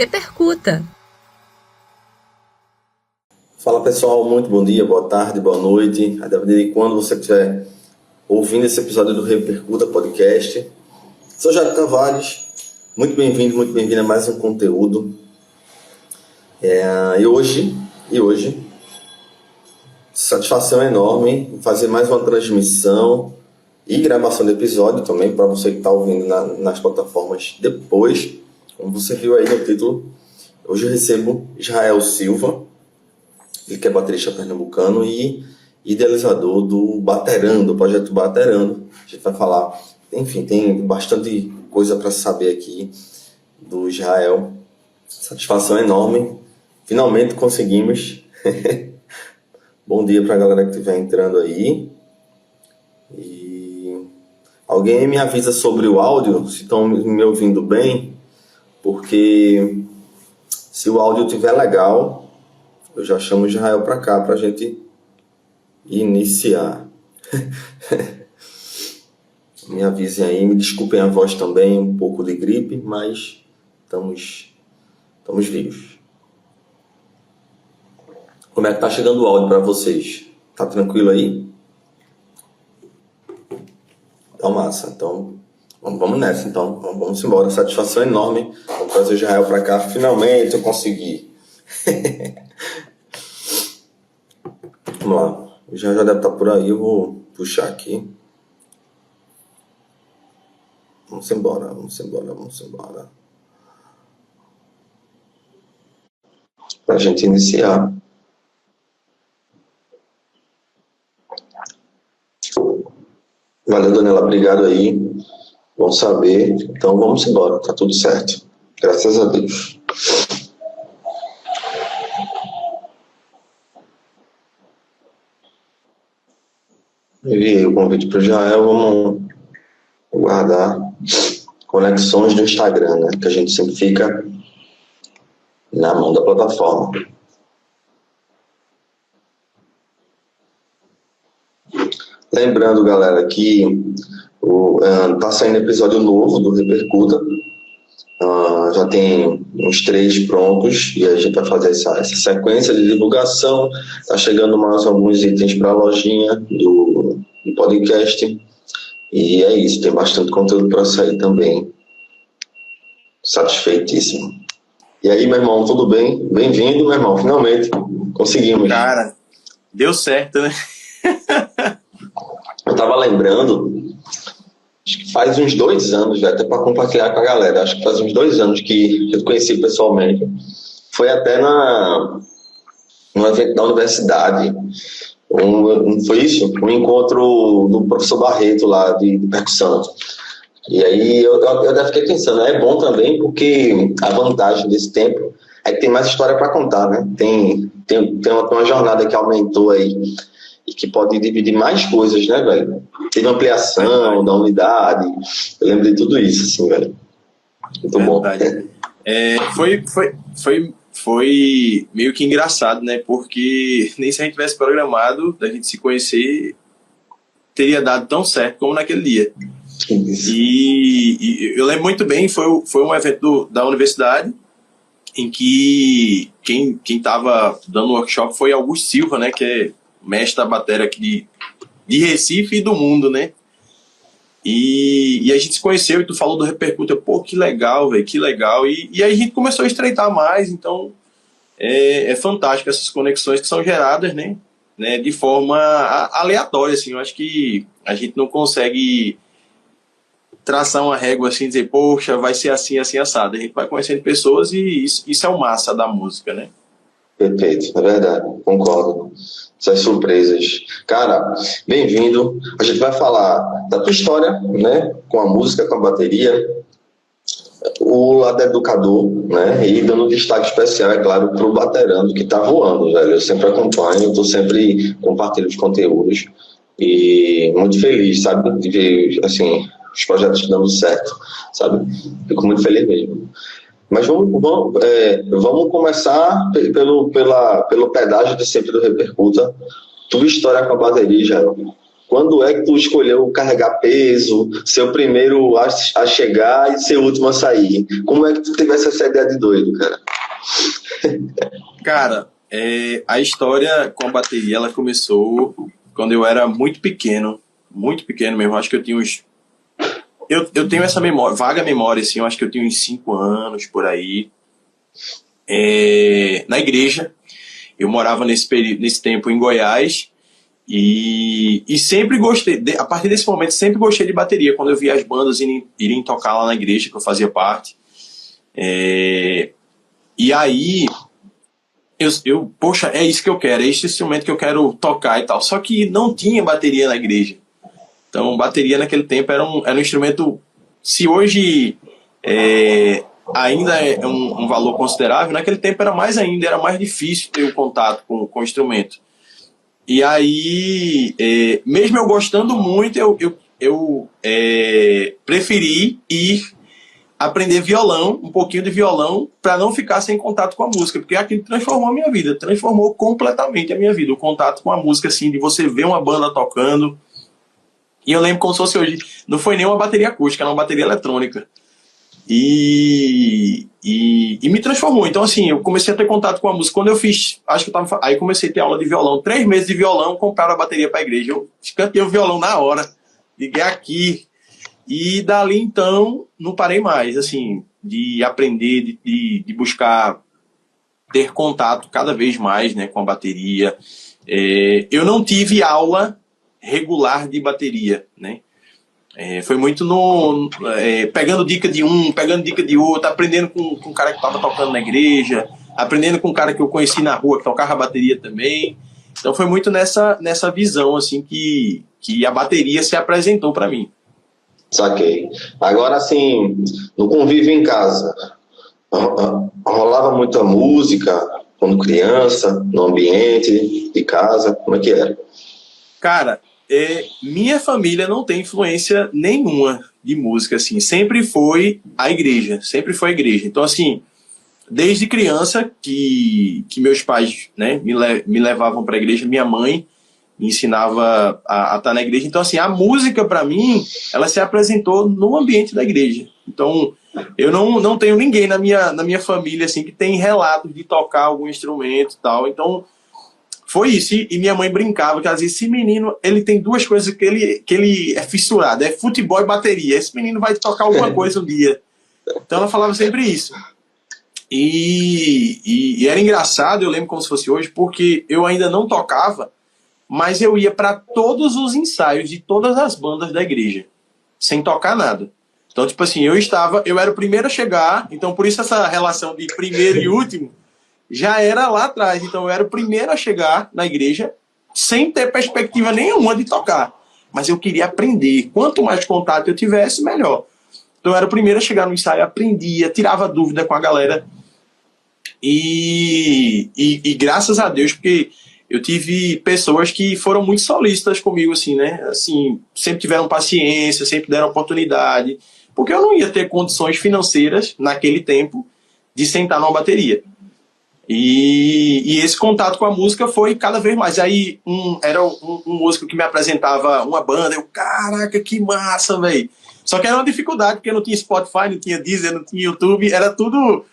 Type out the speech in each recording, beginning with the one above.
Repercuta! Fala pessoal, muito bom dia, boa tarde, boa noite. A depender de quando você estiver ouvindo esse episódio do Repercuta Podcast. Sou Jairo Tavares, muito bem-vindo a mais um conteúdo. E hoje, satisfação enorme em fazer mais uma transmissão e gravação de episódio também para você que está ouvindo nas plataformas depois. Como você viu aí no título, hoje eu recebo Israel Silva, ele que é baterista pernambucano e idealizador do Baterando, do projeto Baterando. A gente vai falar, enfim, tem bastante coisa para saber aqui do Israel. Satisfação enorme, finalmente conseguimos. Bom dia para a galera que estiver entrando aí. E alguém me avisa sobre o áudio, se estão me ouvindo bem, porque se o áudio estiver legal, eu já chamo o Israel para cá para a gente iniciar. Me avisem aí, me desculpem a voz também, um pouco de gripe, mas estamos vivos. Como é que tá chegando o áudio para vocês? Tá tranquilo aí? Então, massa. Então, vamos nessa. Então, vamos embora. Satisfação enorme. Vamos trazer o Israel para cá. Finalmente eu consegui. Vamos lá. O Israel já deve estar por aí. Eu vou puxar aqui. Vamos embora. Para a gente iniciar. Valeu, Daniela, obrigado aí. Bom saber. Então vamos embora, tá tudo certo. Graças a Deus. Enviei o convite para o Israel, vamos guardar conexões do Instagram, né? Que a gente sempre fica na mão da plataforma. Lembrando, galera, que tá saindo episódio novo do Repercuta. Já tem uns 3 prontos e a gente vai fazer essa sequência de divulgação. Tá chegando mais alguns itens para a lojinha do podcast. E é isso, tem bastante conteúdo para sair também. Satisfeitíssimo. E aí, meu irmão, tudo bem? Bem-vindo, meu irmão, finalmente conseguimos. Cara, deu certo, né? Eu tava lembrando, acho que faz uns 2 anos, já até para compartilhar com a galera, acho que faz uns 2 anos que eu conheci pessoalmente. Foi até no evento da universidade. Foi isso? Um encontro do professor Barreto lá de percussão. E aí eu até fiquei pensando, é bom também porque a vantagem desse tempo é que tem mais história para contar, né? Tem uma jornada que aumentou aí e que pode dividir mais coisas, né, velho? Teve ampliação da unidade, eu lembro de tudo isso, assim, velho. Muito bom. Foi meio que engraçado, né? Porque nem se a gente tivesse programado da gente se conhecer, teria dado tão certo como naquele dia. E eu lembro muito bem, foi um evento da universidade em que quem estava dando o workshop foi Augusto Silva, né? Que é mestre da bateria aqui de Recife e do mundo, né? E a gente se conheceu e tu falou do Repercuta. Pô, que legal, velho, que legal. E aí a gente começou a estreitar mais, então é fantástico essas conexões que são geradas, né? De forma aleatória, assim. Eu acho que a gente não consegue traçar uma régua assim, dizer, poxa, vai ser assim, assim, assado. A gente vai conhecendo pessoas e isso é o massa da música, né? Perfeito, é verdade, concordo. Essas surpresas. Cara, bem-vindo. A gente vai falar da tua história, né? Com a música, com a bateria, o lado educador, né? E dando destaque especial, é claro, para o Baterando, que tá voando, velho. Eu sempre acompanho, eu sempre compartilho os conteúdos e muito feliz, sabe? De ver, assim, os projetos dando certo, sabe? Fico muito feliz mesmo. Mas vamos começar pelo pedágio de sempre do Repercuta. Tua história com a bateria, Jairo. quando é que tu escolheu carregar peso, ser o primeiro a chegar e ser o último a sair? Como é que tu tivesse essa ideia de doido, cara? Cara, a história com a bateria, ela começou quando eu era muito pequeno mesmo. Acho que eu tinha uns... Eu tenho essa memória, vaga memória, assim, eu acho que eu tinha uns 5 anos, por aí. Na igreja, eu morava nesse tempo em Goiás, e sempre gostei, a partir desse momento, sempre gostei de bateria, quando eu via as bandas irem tocar lá na igreja, que eu fazia parte. E aí... poxa, é isso que eu quero, é esse instrumento que eu quero tocar e tal. Só que não tinha bateria na igreja. Então, bateria naquele tempo era um instrumento, se hoje ainda é um valor considerável, naquele tempo era mais ainda, era mais difícil ter o contato com o instrumento. E aí, mesmo eu gostando muito, eu preferi ir aprender violão, um pouquinho de violão, para não ficar sem contato com a música, porque aquilo transformou a minha vida, transformou completamente a minha vida, o contato com a música, assim, de você ver uma banda tocando. E eu lembro como se fosse hoje, não foi nem uma bateria acústica, era uma bateria eletrônica. E me transformou. Então, assim, eu comecei a ter contato com a música. Quando eu fiz, acho que aí comecei a ter aula de violão, 3 meses de violão, compraram a bateria para a igreja. Eu cantei o violão na hora, liguei aqui. E dali, então, não parei mais, assim, de aprender, de buscar ter contato cada vez mais, né, com a bateria. Eu não tive aula regular de bateria, né? Foi muito pegando dica de um, pegando dica de outro, aprendendo com um cara que estava tocando na igreja, aprendendo com um cara que eu conheci na rua, que tocava bateria também. Então foi muito nessa visão, assim, que a bateria se apresentou para mim. Saquei. Agora, assim, no convívio em casa, rolava muita música quando criança, no ambiente de casa, como é que era? Cara, minha família não tem influência nenhuma de música, assim, sempre foi a igreja. Então, assim, desde criança que meus pais, né, me levavam para a igreja, minha mãe me ensinava a estar na igreja. Então, assim, a música, para mim, ela se apresentou no ambiente da igreja. Então, eu não tenho ninguém na minha família, assim, que tem relatos de tocar algum instrumento e tal. Então, foi isso. E minha mãe brincava, que ela dizia, esse menino, ele tem 2 coisas que ele é fissurado, é futebol e bateria. Esse menino vai tocar alguma coisa um dia. Então, ela falava sempre isso. E era engraçado, eu lembro como se fosse hoje, porque eu ainda não tocava, mas eu ia para todos os ensaios de todas as bandas da igreja, sem tocar nada. Então, tipo assim, eu era o primeiro a chegar, então por isso essa relação de primeiro e último já era lá atrás. Então eu era o primeiro a chegar na igreja sem ter perspectiva nenhuma de tocar. Mas eu queria aprender. Quanto mais contato eu tivesse, melhor. Então eu era o primeiro a chegar no ensaio, aprendia, tirava dúvida com a galera. E graças a Deus, porque eu tive pessoas que foram muito solícitas comigo, assim, né? Assim, sempre tiveram paciência, sempre deram oportunidade, porque eu não ia ter condições financeiras, naquele tempo, de sentar numa bateria. E esse contato com a música foi cada vez mais. Aí era um músico que me apresentava uma banda, eu, caraca, que massa, velho. Só que era uma dificuldade, porque não tinha Spotify, não tinha Deezer, não tinha YouTube, era tudo...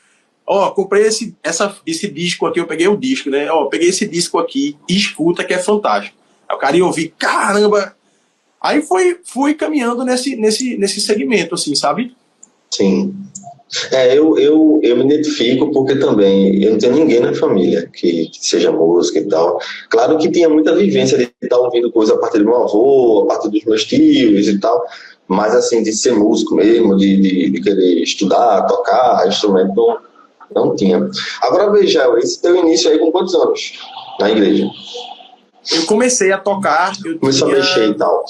comprei esse disco aqui, eu peguei o disco, né? Peguei esse disco aqui, escuta que é fantástico. Aí o cara ia ouvir, caramba! Aí fui caminhando nesse segmento, assim, sabe? Sim. Eu me identifico porque também eu não tenho ninguém na família que seja música e tal. Claro que tinha muita vivência de estar ouvindo coisa a partir do meu avô, a partir dos meus tios e tal, mas assim, de ser músico mesmo, de querer estudar, tocar, instrumento, não tinha. Agora veja, esse teu início aí com quantos anos na igreja? Eu comecei a tocar... Começou a mexer e tal.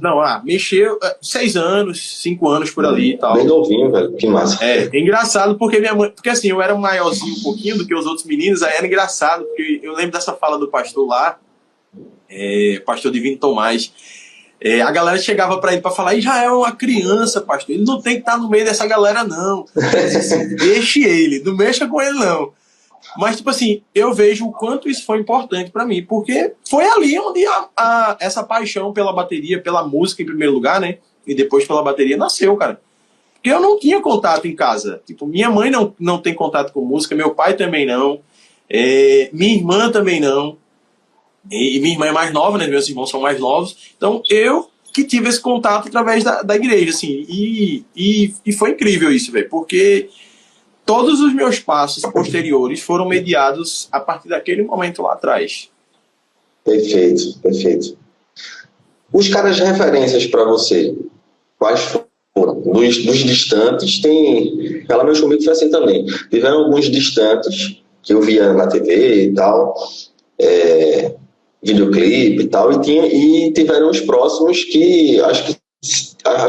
Não, mexer 6 anos, 5 anos por ali e tal. Bem novinho, velho, que massa. É engraçado porque minha mãe... Porque assim, eu era maiorzinho um pouquinho do que os outros meninos, aí era engraçado, porque eu lembro dessa fala do pastor lá, pastor Divino Tomás, a galera chegava pra ele pra falar, Israel é uma criança, pastor, ele não tem que estar no meio dessa galera, não. Assim, deixe ele, não mexa com ele, não. Mas, tipo assim, eu vejo o quanto isso foi importante pra mim, porque foi ali onde essa paixão pela bateria, pela música em primeiro lugar, né? E depois pela bateria nasceu, cara. Porque eu não tinha contato em casa. Tipo, minha mãe não tem contato com música, meu pai também não, minha irmã também não. E minha irmã é mais nova, né? Meus irmãos são mais novos. Então, eu que tive esse contato através da igreja, assim. E foi incrível isso, velho, porque todos os meus passos posteriores foram mediados a partir daquele momento lá atrás. Perfeito, perfeito. Os caras de referências para você, quais foram? Dos distantes, tem. Pelo menos comigo foi assim também. Tiveram alguns distantes que eu via na TV e tal, videoclipe e tal, e tiveram os próximos que acho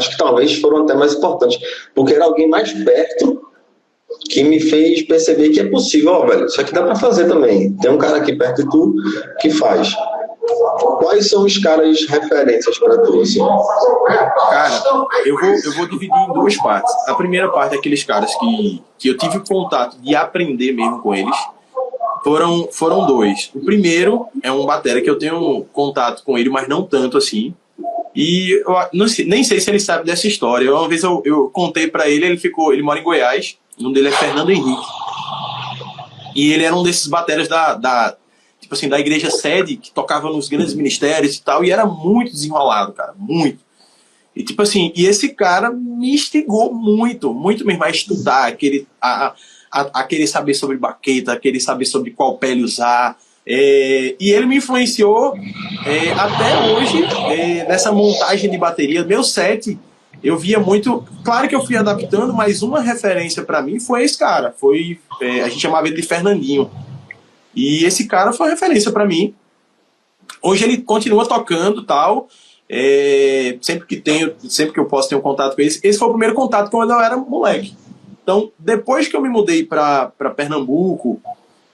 que talvez foram até mais importantes, porque era alguém mais perto que me fez perceber que é possível, ó, velho, isso aqui dá pra fazer também. Tem um cara aqui perto de tu que faz. Quais são os caras referências pra tu, assim? Cara, eu vou dividir em duas partes. A primeira parte é aqueles caras que eu tive contato de aprender mesmo com eles. Foram dois. O primeiro é um batera que eu tenho contato com ele, mas não tanto assim. E eu não sei, nem sei se ele sabe dessa história. Uma vez eu contei pra ele, ele mora em Goiás. O nome dele é Fernando Henrique. E ele era um desses bateras tipo assim, da igreja sede, que tocava nos grandes ministérios e tal, e era muito desenrolado, cara, muito. E tipo assim, e esse cara me instigou muito, muito mesmo a estudar, a querer saber sobre baqueta, a querer saber sobre qual pele usar. E ele me influenciou até hoje nessa montagem de bateria. Meu set, eu via muito. Claro que eu fui adaptando, mas uma referência para mim foi esse cara. A gente chamava ele de Fernandinho. E esse cara foi uma referência para mim. Hoje ele continua tocando tal. Sempre que eu posso ter um contato com ele. Esse foi o primeiro contato quando eu era moleque. Então, depois que eu me mudei para Pernambuco,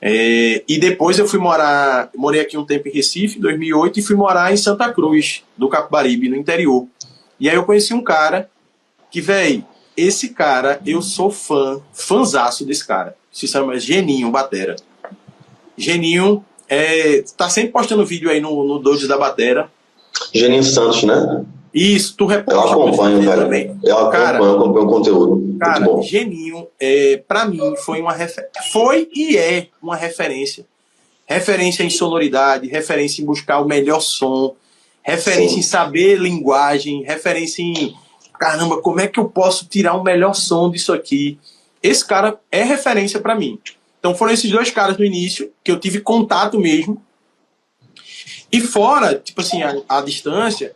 e depois eu morei aqui um tempo em Recife, em 2008, e fui morar em Santa Cruz, do Capibaribe, no interior. E aí eu conheci um cara que, velho, esse cara, eu sou fãzaço desse cara. Se chama Geninho Batera. Geninho tá sempre postando vídeo aí no Dodges da Batera. Geninho Santos, né? Isso, tu reposta. Eu acompanho, velho. Também. Eu acompanho o conteúdo. Cara, muito bom. Geninho, pra mim, foi e é uma referência. Referência em sonoridade, referência em buscar o melhor som, referência em saber linguagem, referência em, caramba, como é que eu posso tirar o melhor som disso aqui? Esse cara é referência pra mim. Então foram esses dois caras no início, que eu tive contato mesmo. E fora, tipo assim, a distância,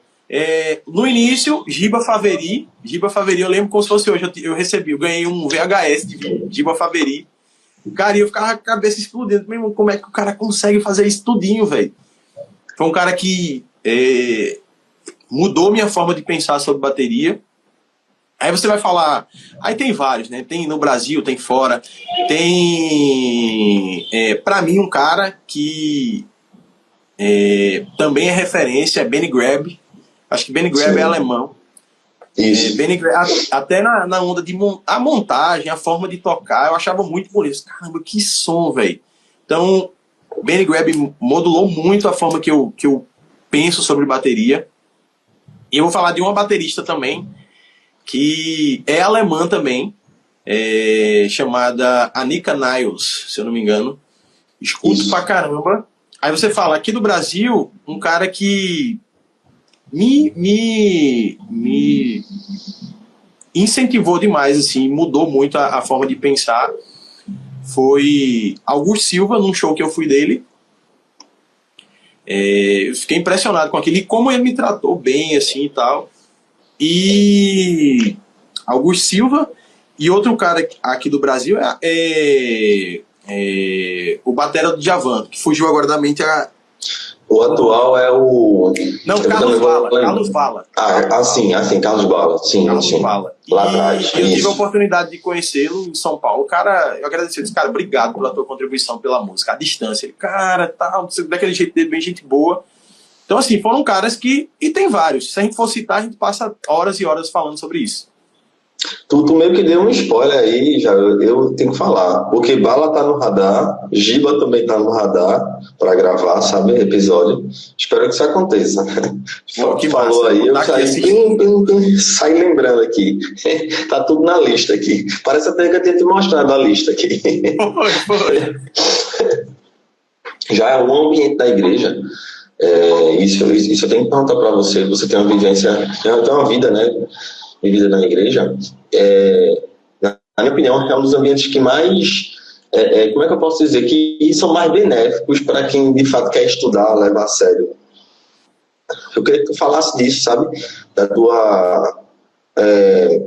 no início, Giba Faveri, eu lembro como se fosse hoje, eu ganhei um VHS de Giba Faveri. Cara, eu ficava com a cabeça explodindo, mesmo, como é que o cara consegue fazer isso tudinho, velho? Foi um cara que mudou minha forma de pensar sobre bateria. Aí você vai falar, aí tem vários, né? Tem no Brasil, tem fora. Tem, pra mim, um cara que também é referência, é Benny Greb. Acho que Benny Greb é alemão. Isso. Benny Greb, até na onda de a montagem, a forma de tocar, eu achava muito bonito. Caramba, que som, velho. Então, Benny Greb modulou muito a forma que eu penso sobre bateria. E eu vou falar de uma baterista também, que é alemã também, chamada Annika Niles, se eu não me engano. Escuto pra caramba. Aí você fala, aqui do Brasil, um cara que me incentivou demais, assim, mudou muito a forma de pensar, foi Augusto Silva, num show que eu fui dele. Eu fiquei impressionado com aquilo e como ele me tratou bem, assim, e tal. E Augusto Silva, e outro cara aqui do Brasil o batera do Djavan, que fugiu agora da mente. O atual é o... Não, Carlos Bala. Sim, Carlos Bala. Sim, Carlos sim. Bala. Lá atrás. Eu tive a oportunidade de conhecê-lo em São Paulo. Cara, eu agradeci. Eu disse, cara, obrigado pela tua contribuição pela música. A distância. Ele, cara, tal, daquele jeito dele, bem gente boa. Então, assim, foram caras que... E tem vários. Se a gente for citar, a gente passa horas e horas falando sobre isso. Tu meio que deu um spoiler aí, já eu tenho que falar. Porque Bala tá no radar, Giba também tá no radar para gravar, sabe, episódio. Espero que isso aconteça. Pô, que Falou massa. aí, Vou eu estar aqui saí, assistindo. saí lembrando aqui. Tá tudo na lista aqui. Parece até que eu tenho te mostrado a lista aqui. Foi. Já é o ambiente da igreja. Isso eu tenho que perguntar para você. Você tem uma vivência, tem uma vida, né? Vivida na igreja. Na minha opinião, é um dos ambientes que mais, como é que eu posso dizer, que são mais benéficos para quem de fato quer estudar, levar a sério. Eu queria que tu falasse disso, sabe? Da tua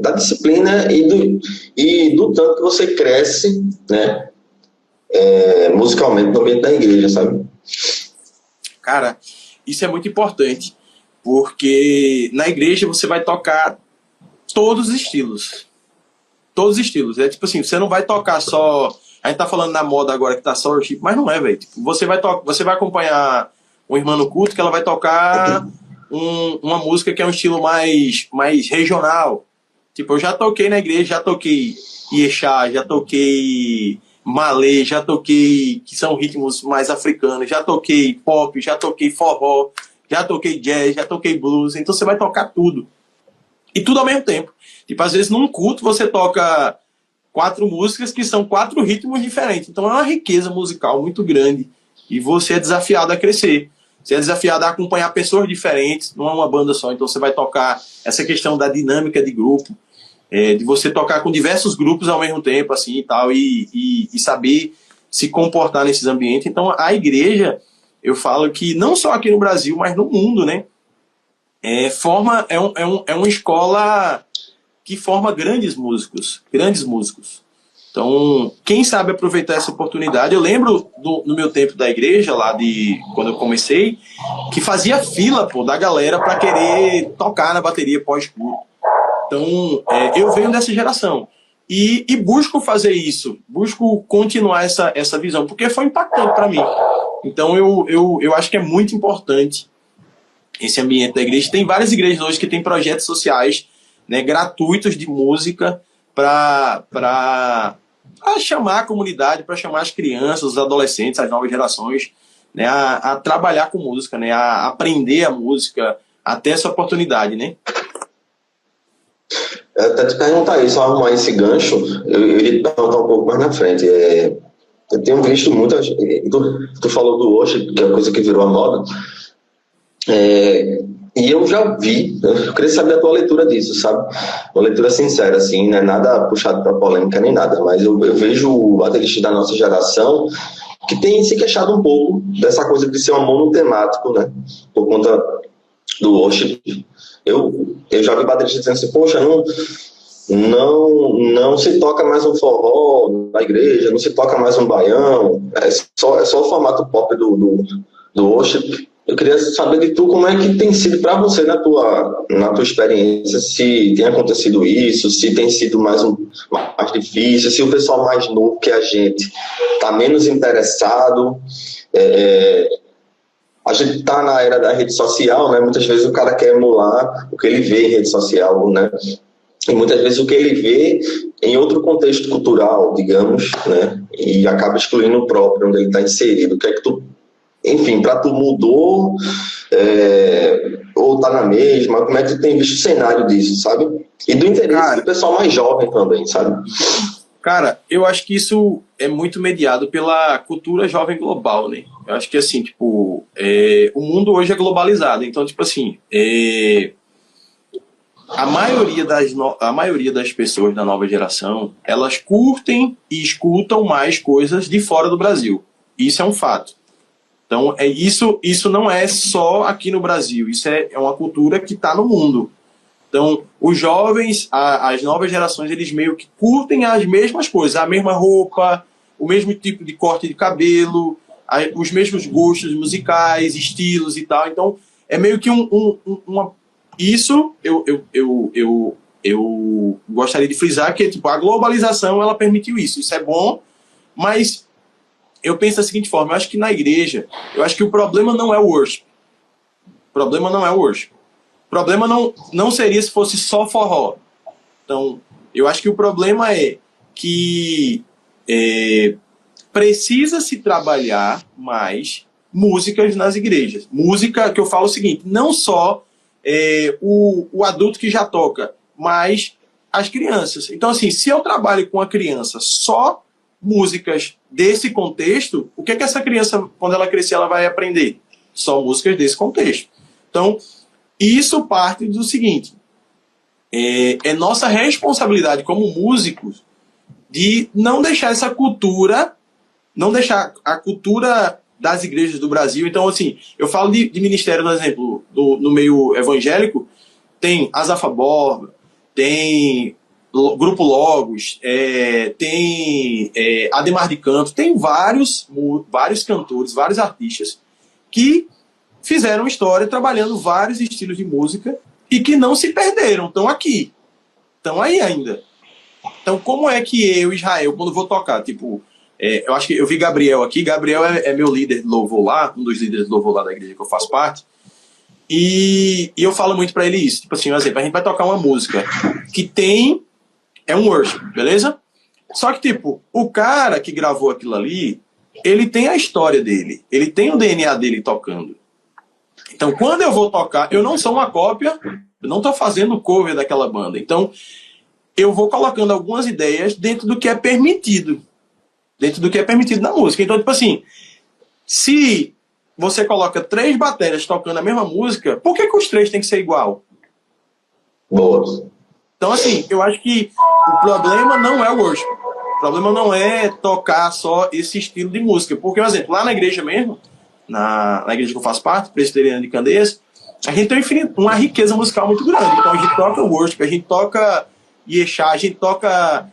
da disciplina e do tanto que você cresce, né? Musicalmente no ambiente da igreja, sabe? Cara, isso é muito importante, porque na igreja você vai tocar todos os estilos. Todos os estilos. É tipo assim, você não vai tocar só. A gente tá falando na moda agora que tá só worship, mas não é, velho. Tipo, você vai acompanhar uma irmã no culto que ela vai tocar uma música que é um estilo mais regional. Tipo, eu já toquei na igreja, já toquei Iexá, já toquei malê, já toquei, que são ritmos mais africanos, já toquei pop, já toquei forró, já toquei jazz, já toquei blues. Então você vai tocar tudo. E tudo ao mesmo tempo. Tipo, às vezes num culto você toca 4 músicas que são 4 ritmos diferentes. Então é uma riqueza musical muito grande. E você é desafiado a crescer. Você é desafiado a acompanhar pessoas diferentes, não é uma banda só. Então você vai tocar essa questão da dinâmica de grupo, de você tocar com diversos grupos ao mesmo tempo, assim e tal, e saber se comportar nesses ambientes. Então a igreja, eu falo que não só aqui no Brasil, mas no mundo, né? É uma escola que forma grandes músicos. Então, quem sabe aproveitar essa oportunidade. Eu lembro no meu tempo da igreja, lá de quando eu comecei, que fazia fila, pô, da galera para querer tocar na bateria pós-culto. Então, eu venho dessa geração. E busco fazer isso, busco continuar essa visão, porque foi impactante para mim. Então, eu acho que é muito importante esse ambiente da igreja. Tem várias igrejas hoje que têm projetos sociais, né, gratuitos de música para chamar a comunidade, para chamar as crianças, os adolescentes, as novas gerações, né, a trabalhar com música, né, a aprender a música, a ter essa oportunidade, né? Até te perguntar isso, arrumar esse gancho, eu iria te perguntar um pouco mais na frente. Eu tenho visto muitas. Tu falou do worship, que é uma coisa que virou a moda. E eu já vi, eu queria saber a tua leitura disso, sabe? Uma leitura sincera, assim, não é nada puxado para polêmica nem nada, mas eu vejo bateristas da nossa geração que tem se queixado um pouco dessa coisa de ser um monotemático, né? Por conta do worship. Eu já vi bateristas dizendo assim, poxa, não se toca mais um forró na igreja, não se toca mais um baião, é só o formato pop do worship. Eu queria saber de tu como é que tem sido para você na tua experiência, se tem acontecido isso, se tem sido mais difícil, se o pessoal mais novo que a gente está menos interessado. A gente está na era da rede social, né? Muitas vezes o cara quer emular o que ele vê em rede social, né? E muitas vezes o que ele vê em outro contexto cultural, digamos, né? E acaba excluindo o próprio, onde ele está inserido. O que é que tu... Enfim, para tu mudou ou tá na mesma? Como é que tu tem visto o cenário disso, sabe? E do interesse do pessoal mais jovem também, sabe? Cara, eu acho que isso é muito mediado pela cultura jovem global, né? Eu acho que, assim, tipo, o mundo hoje é globalizado. Então, tipo assim, a maioria das pessoas da nova geração, elas curtem e escutam mais coisas de fora do Brasil. Isso é um fato. Então, isso não é só aqui no Brasil. Isso é uma cultura que está no mundo. Então, os jovens, as novas gerações, eles meio que curtem as mesmas coisas. A mesma roupa, o mesmo tipo de corte de cabelo, os mesmos gostos musicais, estilos e tal. Então, é meio que uma... Isso eu gostaria de frisar que tipo, a globalização ela permitiu isso. Isso é bom, mas... eu penso da seguinte forma, eu acho que na igreja, eu acho que o problema não é o worship. O problema não é o worship. O problema não seria se fosse só forró. Então, Eu acho que o problema é que precisa se trabalhar mais músicas nas igrejas. Música que eu falo o seguinte, não só o adulto que já toca, mas as crianças. Então, assim, se eu trabalho com a criança só músicas desse contexto, o que é que essa criança, quando ela crescer, ela vai aprender? Só músicas desse contexto. Então, isso parte do seguinte, é nossa responsabilidade como músicos de não deixar essa cultura, não deixar a cultura das igrejas do Brasil. Então, assim, eu falo de ministério, por exemplo, no meio evangélico, tem Azafa Borba, tem Grupo Logos, tem Ademar de Canto, tem vários cantores, vários artistas que fizeram história trabalhando vários estilos de música e que não se perderam, estão aqui, estão aí ainda. Então, como é que eu, Israel, quando vou tocar, tipo, eu acho que eu vi Gabriel aqui, Gabriel é meu líder de louvor lá, um dos líderes de louvor lá da igreja que eu faço parte, e eu falo muito pra ele isso, tipo assim, por exemplo, a gente vai tocar uma música que é um worship, beleza? Só que, tipo, o cara que gravou aquilo ali, ele tem a história dele, ele tem o DNA dele tocando. Então, quando eu vou tocar, eu não sou uma cópia, eu não tô fazendo cover daquela banda, então eu vou colocando algumas ideias dentro do que é permitido. Dentro do que é permitido na música. Então, tipo assim, se você coloca 3 baterias tocando a mesma música, por que os 3 tem que ser igual? Boa. Então, assim, eu acho que o problema não é o worship. O problema não é tocar só esse estilo de música. Porque, por exemplo, lá na igreja mesmo, na igreja que eu faço parte, Presbiteriana de Candeias, a gente tem uma riqueza musical muito grande. Então, a gente toca worship, a gente toca Yeshá, a gente toca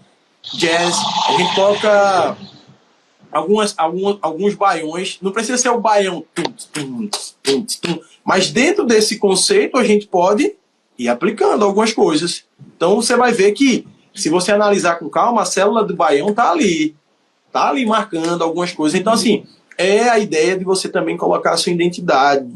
jazz, a gente toca alguns baiões. Não precisa ser o baião, mas dentro desse conceito a gente pode ir aplicando algumas coisas. Então você vai ver que, se você analisar com calma, a célula do baião tá ali marcando algumas coisas. Então, assim, é a ideia de você também colocar a sua identidade.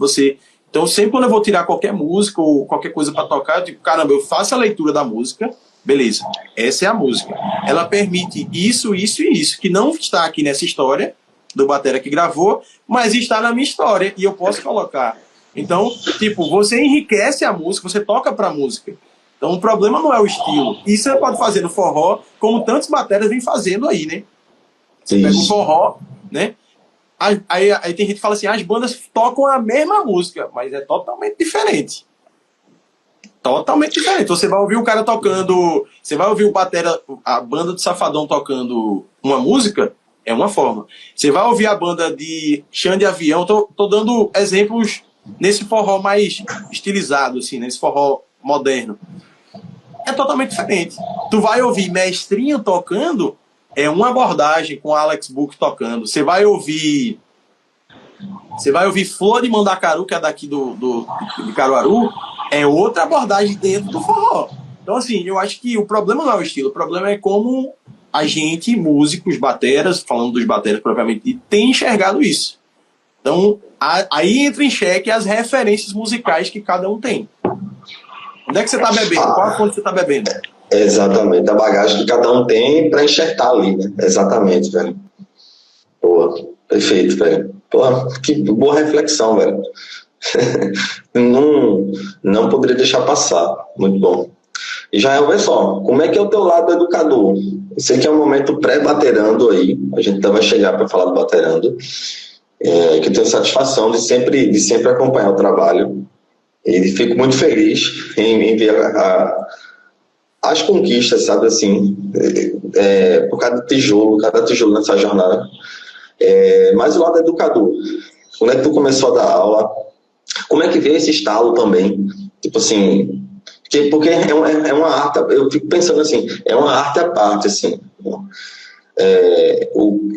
Então, sempre quando eu vou tirar qualquer música ou qualquer coisa para tocar, eu digo, caramba, eu faço a leitura da música. Beleza, essa é a música. Ela permite isso, isso e isso, que não está aqui nessa história do batera que gravou, mas está na minha história e eu posso colocar. Então, tipo, você enriquece a música, você toca pra música. Então, o problema não é o estilo. Isso você pode fazer no forró, como tantos bateras vêm fazendo aí, né? Você pega o forró, né? Aí tem gente que fala assim, as bandas tocam a mesma música, mas é totalmente diferente. Totalmente diferente. Você vai ouvir o cara tocando, você vai ouvir a banda do Safadão tocando uma música, é uma forma. Você vai ouvir a banda de Chão de Avião, tô dando exemplos nesse forró mais estilizado, assim, nesse forró moderno. É totalmente diferente. Tu vai ouvir Mestrinho tocando, é uma abordagem com Alex Book tocando. Você vai ouvir Flor de Mandacaru, que é daqui de Caruaru, é outra abordagem dentro do forró. Então, assim, eu acho que o problema não é o estilo, o problema é como a gente, músicos, bateras, falando dos bateras propriamente dito, tem enxergado isso. Então, aí entra em xeque as referências musicais que cada um tem. Onde é que você está bebendo? Qual a fonte você está bebendo? Exatamente, a bagagem que cada um tem para enxertar ali, né? Exatamente, velho. Boa, perfeito, velho. Pô, que boa reflexão, velho. não poderia deixar passar. Muito bom. E já olha só, como é que é o teu lado educador? Eu sei que é um momento pré-baterando aí, a gente vai chegar para falar do baterando, que eu tenho satisfação de sempre acompanhar o trabalho e fico muito feliz em ver as conquistas, sabe, assim, por cada tijolo nessa jornada. Mas o lado educador, quando é que tu começou a dar aula? Como é que veio esse estalo também? Tipo assim, porque é uma arte, eu fico pensando assim, é uma arte à parte, assim.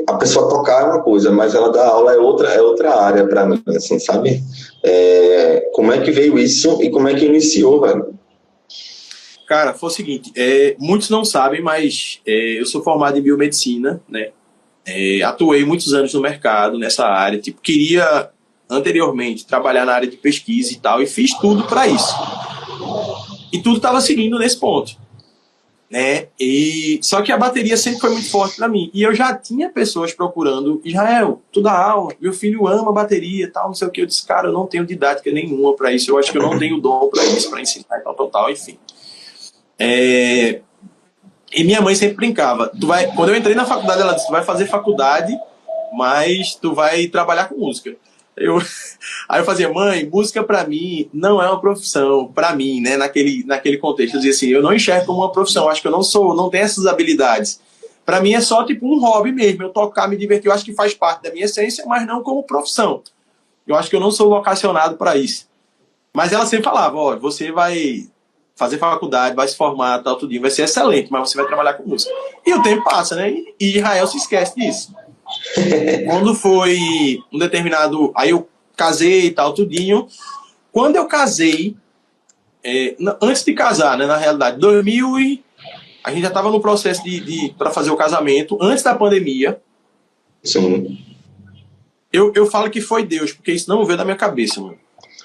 A pessoa tocar é uma coisa, mas ela dar aula é outra área para mim, assim, sabe? Como é que veio isso e como é que iniciou, velho? Cara, foi o seguinte, muitos não sabem, mas eu sou formado em biomedicina, né? Atuei muitos anos no mercado, nessa área, tipo, queria anteriormente trabalhar na área de pesquisa e tal, e fiz tudo para isso. E tudo estava seguindo nesse ponto. né? Só que a bateria sempre foi muito forte para mim. E eu já tinha pessoas procurando, Israel, tu dá aula, meu filho ama bateria, tal, não sei o que. Eu disse, cara, eu não tenho didática nenhuma para isso, eu acho que eu não tenho dom para isso, para ensinar e tal, enfim. E minha mãe sempre brincava, quando eu entrei na faculdade, ela disse, tu vai fazer faculdade, mas tu vai trabalhar com música. Aí eu fazia, mãe, música pra mim não é uma profissão, pra mim, né, naquele contexto. Eu dizia assim, eu não enxergo como uma profissão, acho que eu não tenho essas habilidades. Pra mim é só tipo um hobby mesmo, eu tocar, me divertir, eu acho que faz parte da minha essência, mas não como profissão. Eu acho que eu não sou vocacionado pra isso. Mas ela sempre falava, ó, você vai fazer faculdade, vai se formar, tal, tudinho, vai ser excelente, mas você vai trabalhar com música. E o tempo passa, né, e Israel se esquece disso. Quando foi um determinado... Aí eu casei e tal, tudinho. Quando eu casei, antes de casar, né, na realidade, 2000 a gente já estava no processo para fazer o casamento, antes da pandemia. Sim. Eu falo que foi Deus, porque isso não veio da minha cabeça, mano.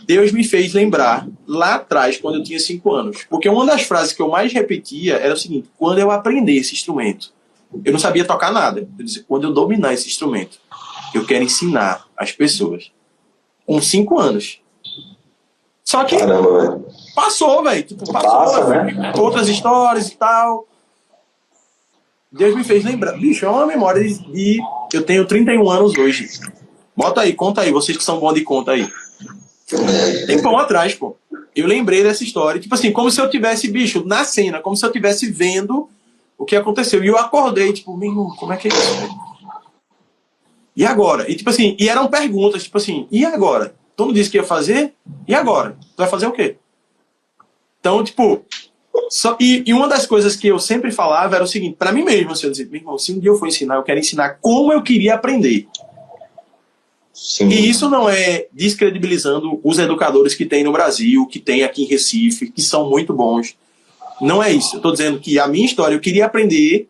Deus me fez lembrar lá atrás, quando eu tinha 5 anos. Porque uma das frases que eu mais repetia era o seguinte, quando eu aprender esse instrumento, eu não sabia tocar nada. Eu dizia, quando eu dominar esse instrumento, eu quero ensinar as pessoas. Com 5 anos. Só que caramba, passou, velho. Tipo, passa, né? Outras histórias e tal. Deus me fez lembrar. Bicho, é uma memória de... Eu tenho 31 anos hoje. Bota aí, conta aí. Vocês que são bons de conta aí. Tempão atrás, pô. Eu lembrei dessa história. Tipo assim, como se eu tivesse, bicho, na cena. Como se eu tivesse vendo o que aconteceu. E eu acordei, tipo, meu irmão, como é que é isso, velho? E agora? E tipo assim, e eram perguntas, tipo assim, e agora? Tu não disse que ia fazer? E agora? Tu vai fazer o quê? Então, tipo, e uma das coisas que eu sempre falava era o seguinte, pra mim mesmo, assim, eu dizia, meu irmão, se um dia eu for ensinar, eu quero ensinar como eu queria aprender. Sim. E isso não é descredibilizando os educadores que tem no Brasil, que tem aqui em Recife, que são muito bons. Não é isso. Eu tô dizendo que a minha história, eu queria aprender...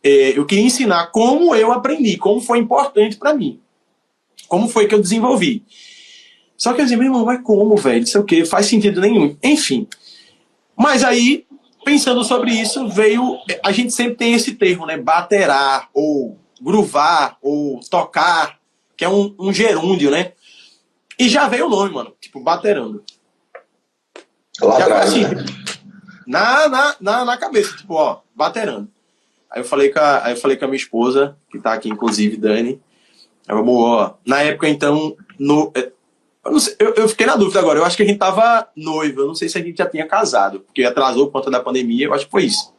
eu queria ensinar como eu aprendi, como foi importante para mim. Como foi que eu desenvolvi. Só que eu dizia, meu irmão, mas como, velho? Não sei o que, faz sentido nenhum. Enfim. Mas aí, pensando sobre isso, veio... A gente sempre tem esse termo, né? Baterar, ou groovar, ou tocar, que é um gerúndio, né? E já veio o nome, mano. Tipo, baterando. Lá já atrás, assim, né? na cabeça, tipo, ó, baterando. Aí eu falei com a minha esposa, que tá aqui, inclusive, Dani. Ó, na época, então, eu fiquei na dúvida agora. Eu acho que a gente tava noivo. Eu não sei se a gente já tinha casado, porque atrasou por conta da pandemia. Eu acho que foi isso.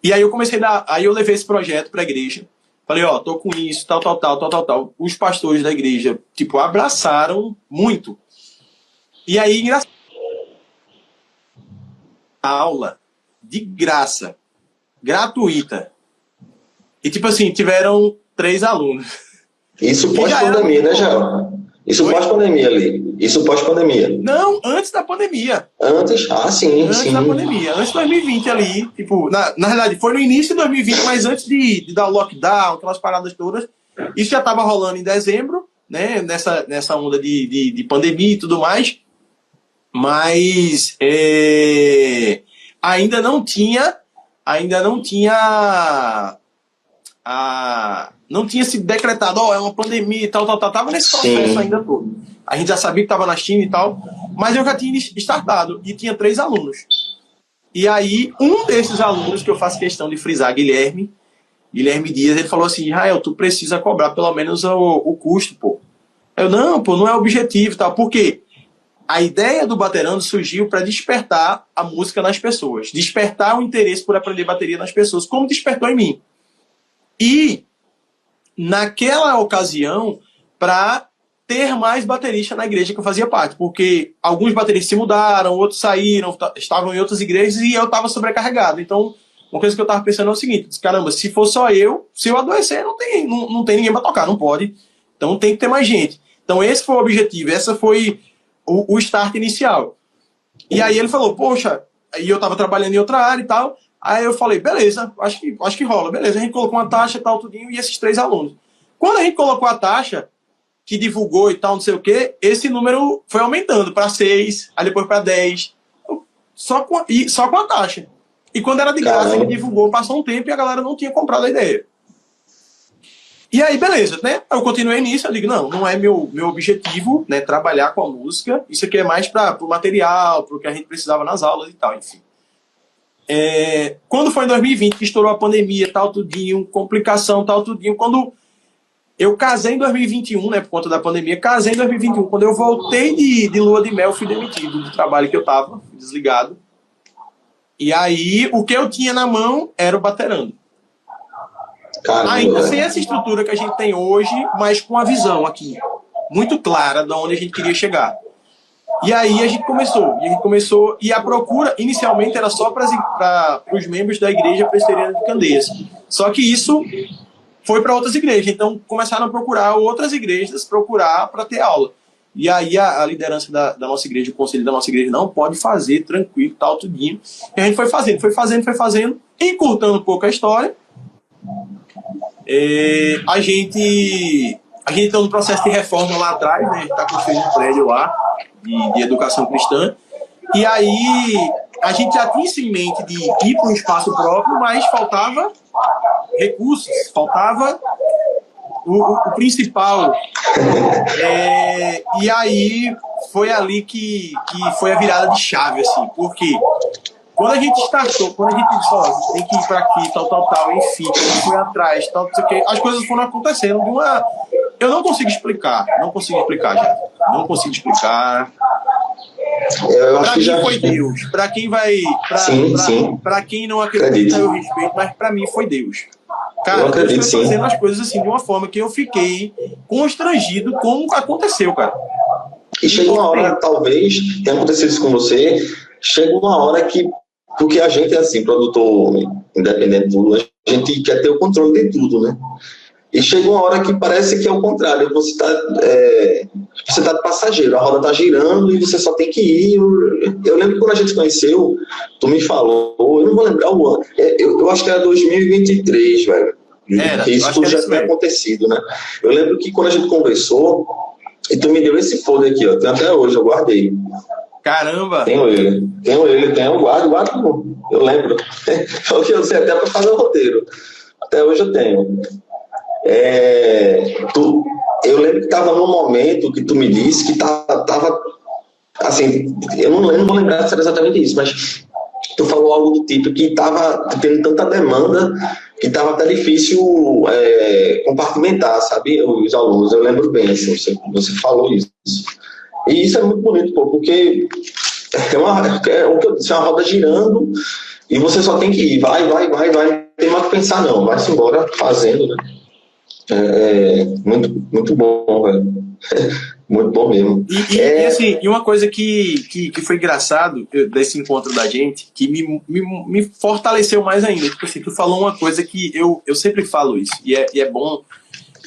E aí aí eu levei esse projeto pra igreja. Falei, ó, tô com isso, tal. Os pastores da igreja, tipo, abraçaram muito. E aí, aula de graça, gratuita. E, tipo assim, tiveram 3 alunos. Isso pós-pandemia, né, Jael? Isso pós-pandemia ali. Isso pós-pandemia. Não, antes da pandemia. Antes? Ah, sim, antes sim. da pandemia. Antes de 2020 ali. Tipo, na verdade, foi no início de 2020, mas antes de dar o lockdown, aquelas paradas todas. Isso já estava rolando em dezembro, né? Nessa onda de pandemia e tudo mais. Mas ainda não tinha não tinha se decretado, é uma pandemia e tal. Tava nesse processo ainda todo. A gente já sabia que estava na China e tal, mas eu já tinha startado e tinha 3 alunos. E aí, um desses alunos, que eu faço questão de frisar, Guilherme Dias, ele falou assim, Israel, tu precisa cobrar pelo menos o custo, pô. Eu, não, pô, não é objetivo e tal. Por quê? A ideia do Baterando surgiu para despertar a música nas pessoas, despertar o interesse por aprender bateria nas pessoas, como despertou em mim. E, naquela ocasião, para ter mais bateristas na igreja que eu fazia parte, porque alguns bateristas se mudaram, outros saíram, estavam em outras igrejas e eu estava sobrecarregado. Então, uma coisa que eu estava pensando é o seguinte, caramba, se for só eu, se eu adoecer, não tem ninguém para tocar, não pode. Então tem que ter mais gente. Então esse foi o objetivo, essa foi o start inicial. E aí ele falou, poxa, aí eu estava trabalhando em outra área e tal, aí eu falei, beleza, acho que rola, beleza. A gente colocou uma taxa e tal, tudinho, e esses 3 alunos. Quando a gente colocou a taxa, que divulgou e tal, não sei o quê, esse número foi aumentando para 6, aí depois para 10. só com a taxa. E quando era de graça, ele divulgou, passou um tempo e a galera não tinha comprado a ideia. E aí, beleza, né? Eu continuei nisso, eu digo, não é meu objetivo, né, trabalhar com a música, isso aqui é mais para o material, para o que a gente precisava nas aulas e tal, enfim. Quando foi em 2020, que estourou a pandemia, tal, tudinho, complicação, tal, tudinho, quando eu casei em 2021, né, por conta da pandemia, casei em 2021, quando eu voltei de lua de mel, fui demitido do trabalho que eu tava, desligado, e aí o que eu tinha na mão era o Baterando. Caramba, ainda sem essa estrutura que a gente tem hoje, mas com a visão aqui, muito clara de onde a gente queria chegar. E aí a gente começou, e a procura inicialmente era só para os membros da igreja presbiteriana de Candeias. Só que isso foi para outras igrejas, então começaram a procurar outras igrejas, para ter aula. E aí a liderança da nossa igreja, o conselho da nossa igreja, não, pode fazer, tranquilo, tal, tudinho. E a gente foi fazendo, encurtando um pouco a história. A gente está no processo de reforma lá atrás, né? A gente está construindo um prédio lá de educação cristã, e aí a gente já tinha isso em mente de ir para um espaço próprio, mas faltava recursos, faltava o principal. E aí foi ali que foi a virada de chave, assim, porque quando a gente startou, quando a gente disse, ó, tem que ir para aqui, tal, enfim, a gente foi atrás, tal, não sei o quê, as coisas foram acontecendo de uma... Eu não consigo explicar, já. Não consigo explicar. Para mim foi Deus. Para quem vai... Para quem não acredita, eu respeito, mas para mim foi Deus. Cara, Deus foi fazendo as coisas assim, de uma forma que eu fiquei constrangido como aconteceu, cara. E chega uma hora, talvez tenha acontecido isso com você, chega uma hora que, porque a gente é assim, produtor independente de tudo, a gente quer ter o controle de tudo, né? E chega uma hora que parece que é o contrário, você tá de passageiro, a roda está girando e você só tem que ir. Eu lembro que quando a gente se conheceu, tu me falou, eu não vou lembrar o ano, eu acho que era 2023, velho. Isso tudo já tinha acontecido, né? Eu lembro que quando a gente conversou, e tu me deu esse folder aqui, ó, tem até hoje, eu guardei. Caramba! Tenho ele, eu guardo, eu lembro. Eu usei até para fazer o roteiro. Até hoje eu tenho. Eu lembro que estava num momento que tu me disse que tava assim, eu não vou lembrar se era exatamente isso, mas tu falou algo do tipo que estava tendo tanta demanda que estava até difícil compartimentar, sabe, os alunos. Eu lembro bem, assim, você falou isso. E isso é muito bonito, pô, porque é o que eu disse, é uma roda girando e você só tem que ir, vai, não tem mais o que pensar não, vai-se embora fazendo, né? Muito, muito bom, velho. Muito bom mesmo. E assim, uma coisa que foi engraçado desse encontro da gente, que me fortaleceu mais ainda. Tipo assim, tu falou uma coisa que eu sempre falo isso, e é bom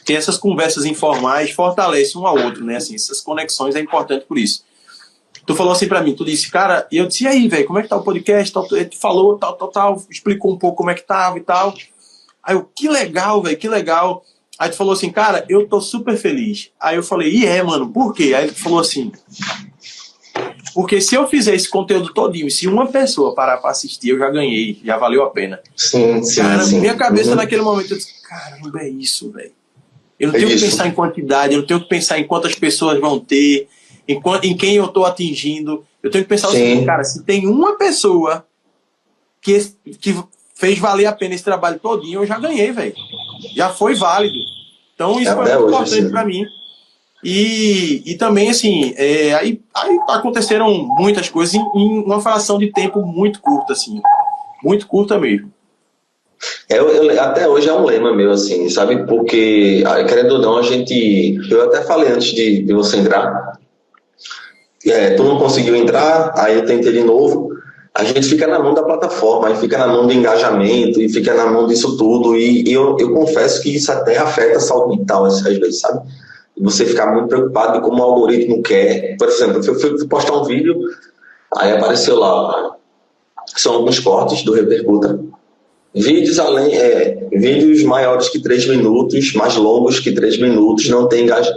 ter essas conversas informais, fortalecem um ao outro, né? Assim, essas conexões é importante por isso. Tu falou assim pra mim, tu disse, cara, e eu disse, e aí, velho, como é que tá o podcast? Ele falou, tal, explicou um pouco como é que tava e tal. Aí eu, que legal, velho, que legal. Aí tu falou assim, cara, eu tô super feliz. Aí eu falei, mano, por quê? Aí ele falou assim, porque se eu fizer esse conteúdo todinho, se uma pessoa parar pra assistir, eu já ganhei, já valeu a pena. Sim. Minha cabeça naquele momento, eu disse, caramba, é isso, velho. Eu não tenho que pensar em quantidade, eu não tenho que pensar em quantas pessoas vão ter, em quem eu tô atingindo. Eu tenho que pensar o seguinte, cara, se tem uma pessoa que fez valer a pena esse trabalho todinho, eu já ganhei, velho. Já foi válido. Então isso foi muito importante para mim. E também, assim, aí aconteceram muitas coisas em uma fração de tempo muito curta, assim. Muito curta mesmo. Até hoje é um lema meu, assim, sabe? Porque, querendo ou não, eu até falei antes de você entrar, tu não conseguiu entrar, aí eu tentei de novo. A gente fica na mão da plataforma, aí fica na mão do engajamento, e fica na mão disso tudo, e eu confesso que isso até afeta a saúde mental, às vezes, sabe? Você ficar muito preocupado com como o algoritmo quer. Por exemplo, eu fui postar um vídeo, aí apareceu lá, são alguns cortes do Repercuta, Vídeos vídeos maiores que 3 minutos, mais longos que 3 minutos, não tem gasto,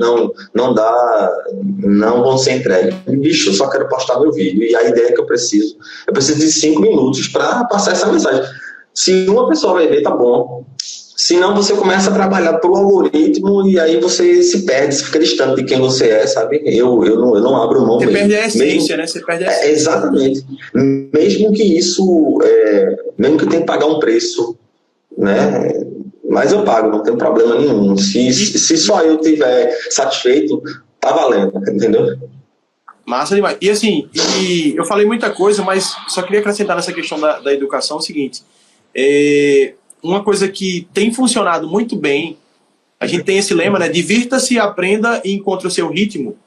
não vão ser entregues. Bicho, eu só quero postar meu vídeo. E a ideia que eu preciso de 5 minutos para passar essa mensagem. Se uma pessoa vai ver, tá bom. Se não, você começa a trabalhar pro algoritmo e aí você se perde, você fica distante de quem você é, sabe? Eu não abro mão. Você mesmo. Perde a essência, né? Você perde a essência. Exatamente. Mesmo que isso, mesmo que eu tenha que pagar um preço, né? Mas eu pago, não tem problema nenhum. Se só eu estiver satisfeito, tá valendo, entendeu? Massa demais. E assim, eu falei muita coisa, mas só queria acrescentar nessa questão da educação o seguinte. Uma coisa que tem funcionado muito bem, a gente tem esse lema, né? Divirta-se, aprenda e encontre o seu ritmo,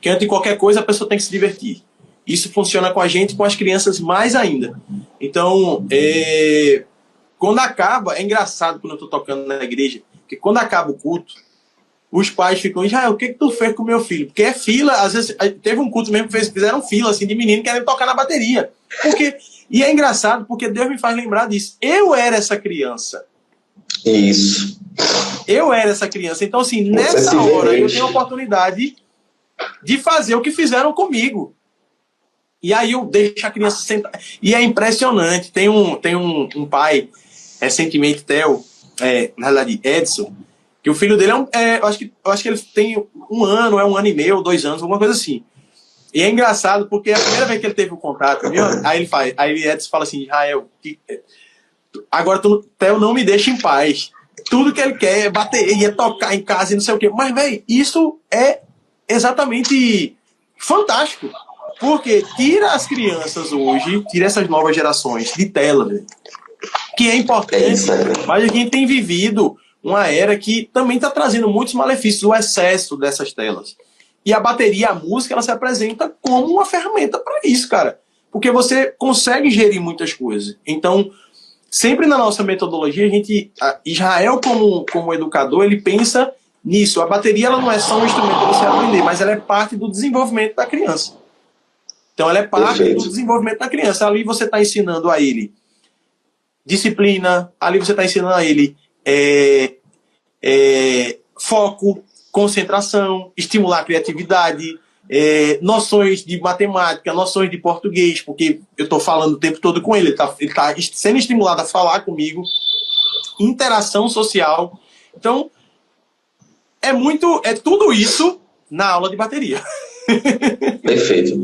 que antes de qualquer coisa a pessoa tem que se divertir. Isso funciona com a gente, com as crianças mais ainda. Então, quando acaba, é engraçado quando eu estou tocando na igreja, que quando acaba o culto, os pais ficam, Israel, o que tu fez com o meu filho? Porque é fila, às vezes, teve um culto mesmo que fizeram fila, assim, de menino querendo tocar na bateria. E é engraçado, porque Deus me faz lembrar disso. Eu era essa criança. Isso. Eu era essa criança. Então, assim, nessa hora, eu tenho a oportunidade de fazer o que fizeram comigo. E aí eu deixo a criança sentar. E é impressionante. Tem um pai, recentemente, Theo, na verdade, Edson, que o filho dele eu acho que ele tem 1 ano, 1 ano e meio, 2 anos, alguma coisa assim. E é engraçado porque a primeira vez que ele teve o contato, aí Edson fala assim, Israel, agora Theo não me deixa em paz. Tudo que ele quer é bater, é tocar em casa e não sei o quê. Mas, velho, isso é exatamente fantástico. Porque tira as crianças hoje, tira essas novas gerações de tela, velho. Que é importante, mas a gente tem vivido uma era que também está trazendo muitos malefícios, o excesso dessas telas. E a bateria, a música, ela se apresenta como uma ferramenta para isso, cara. Porque você consegue gerir muitas coisas. Então, sempre na nossa metodologia, Israel, como educador, ele pensa nisso. A bateria ela não é só um instrumento para você aprender, mas ela é parte do desenvolvimento da criança. Então, ela é parte do desenvolvimento da criança. Ali você está ensinando a ele disciplina, ali você está ensinando a ele foco, concentração, estimular a criatividade, noções de matemática, noções de português, porque eu estou falando o tempo todo com ele está sendo estimulado a falar comigo, interação social. Então, é tudo isso na aula de bateria. Perfeito.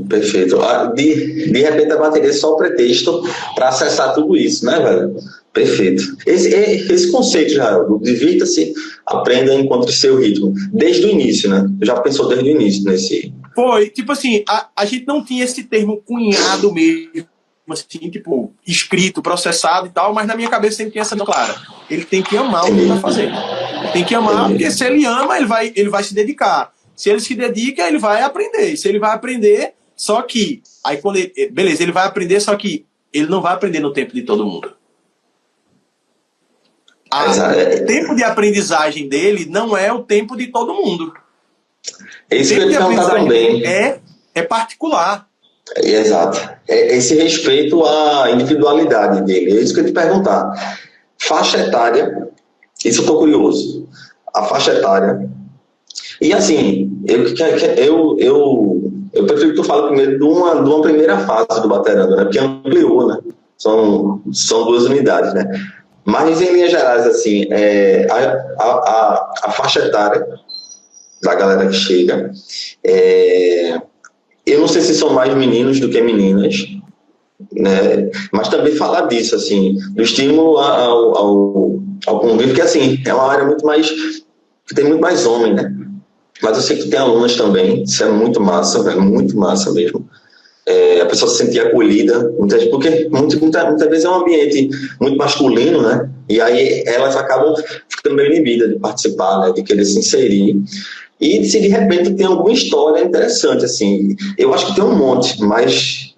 De repente a bateria é só o pretexto para acessar tudo isso, né, velho? Perfeito. Esse conceito, Israel, divirta-se, aprenda, encontre seu ritmo. Desde o início, né? Já pensou desde o início nesse... Foi, tipo assim, a gente não tinha esse termo cunhado mesmo, assim, tipo, escrito, processado e tal, mas na minha cabeça sempre tinha essa clara. Ele tem que amar o que ele está fazendo. Ele tem que amar, porque se ele ama, ele vai se dedicar. Se ele se dedica, ele vai aprender. Se ele vai aprender, só que... Aí quando beleza, ele vai aprender, só que ele não vai aprender no tempo de todo mundo. O tempo de aprendizagem dele não é o tempo de todo mundo. É isso que eu ia perguntar também. É particular. Exato. Esse respeito à individualidade dele. É isso que eu ia te perguntar. Faixa etária, isso eu estou curioso. A faixa etária... E assim, eu prefiro que tu fale primeiro de uma primeira fase do Baterando, né? Porque ampliou, né? São 2 unidades, né? Mas em linhas gerais, assim, a faixa etária da galera que chega, eu não sei se são mais meninos do que meninas, né? Mas também falar disso, assim, do estímulo ao convívio, porque assim, é uma área que tem muito mais homem, né? Mas eu sei que tem alunas também, isso é muito massa, velho, muito massa mesmo. A pessoa se sentir acolhida, porque muitas vezes é um ambiente muito masculino, né? E aí elas acabam ficando meio inibidas de participar, né? De querer se inserir. E se de repente tem alguma história interessante, assim, eu acho que tem um monte, mas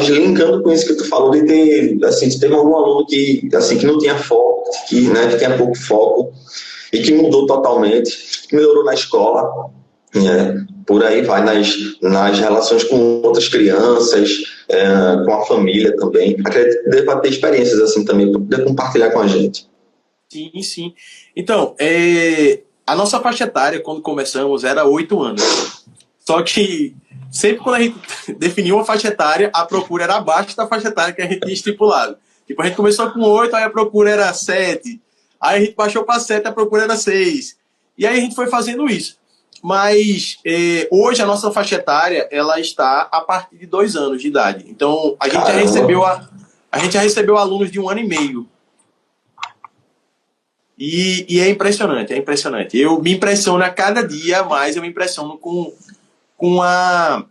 linkando com isso que tu falou, de ter, assim, se teve algum aluno que não tinha foco, que tinha pouco foco, e que mudou totalmente, que melhorou na escola, né? por aí vai nas relações com outras crianças, com a família também. Acredito que deva ter experiências assim também para poder compartilhar com a gente. Sim, sim. Então, a nossa faixa etária, quando começamos, era 8 anos. Só que sempre quando a gente definiu uma faixa etária, a procura era abaixo da faixa etária que a gente tinha estipulado. Tipo, a gente começou com 8, aí a procura era 7. Aí a gente baixou para 7, a procura era 6. E aí a gente foi fazendo isso. Mas hoje a nossa faixa etária, ela está a partir de 2 anos de idade. Então, a gente já recebeu alunos de 1 ano e meio. E é impressionante, é impressionante. Eu me impressiono a cada dia mais, eu me impressiono com a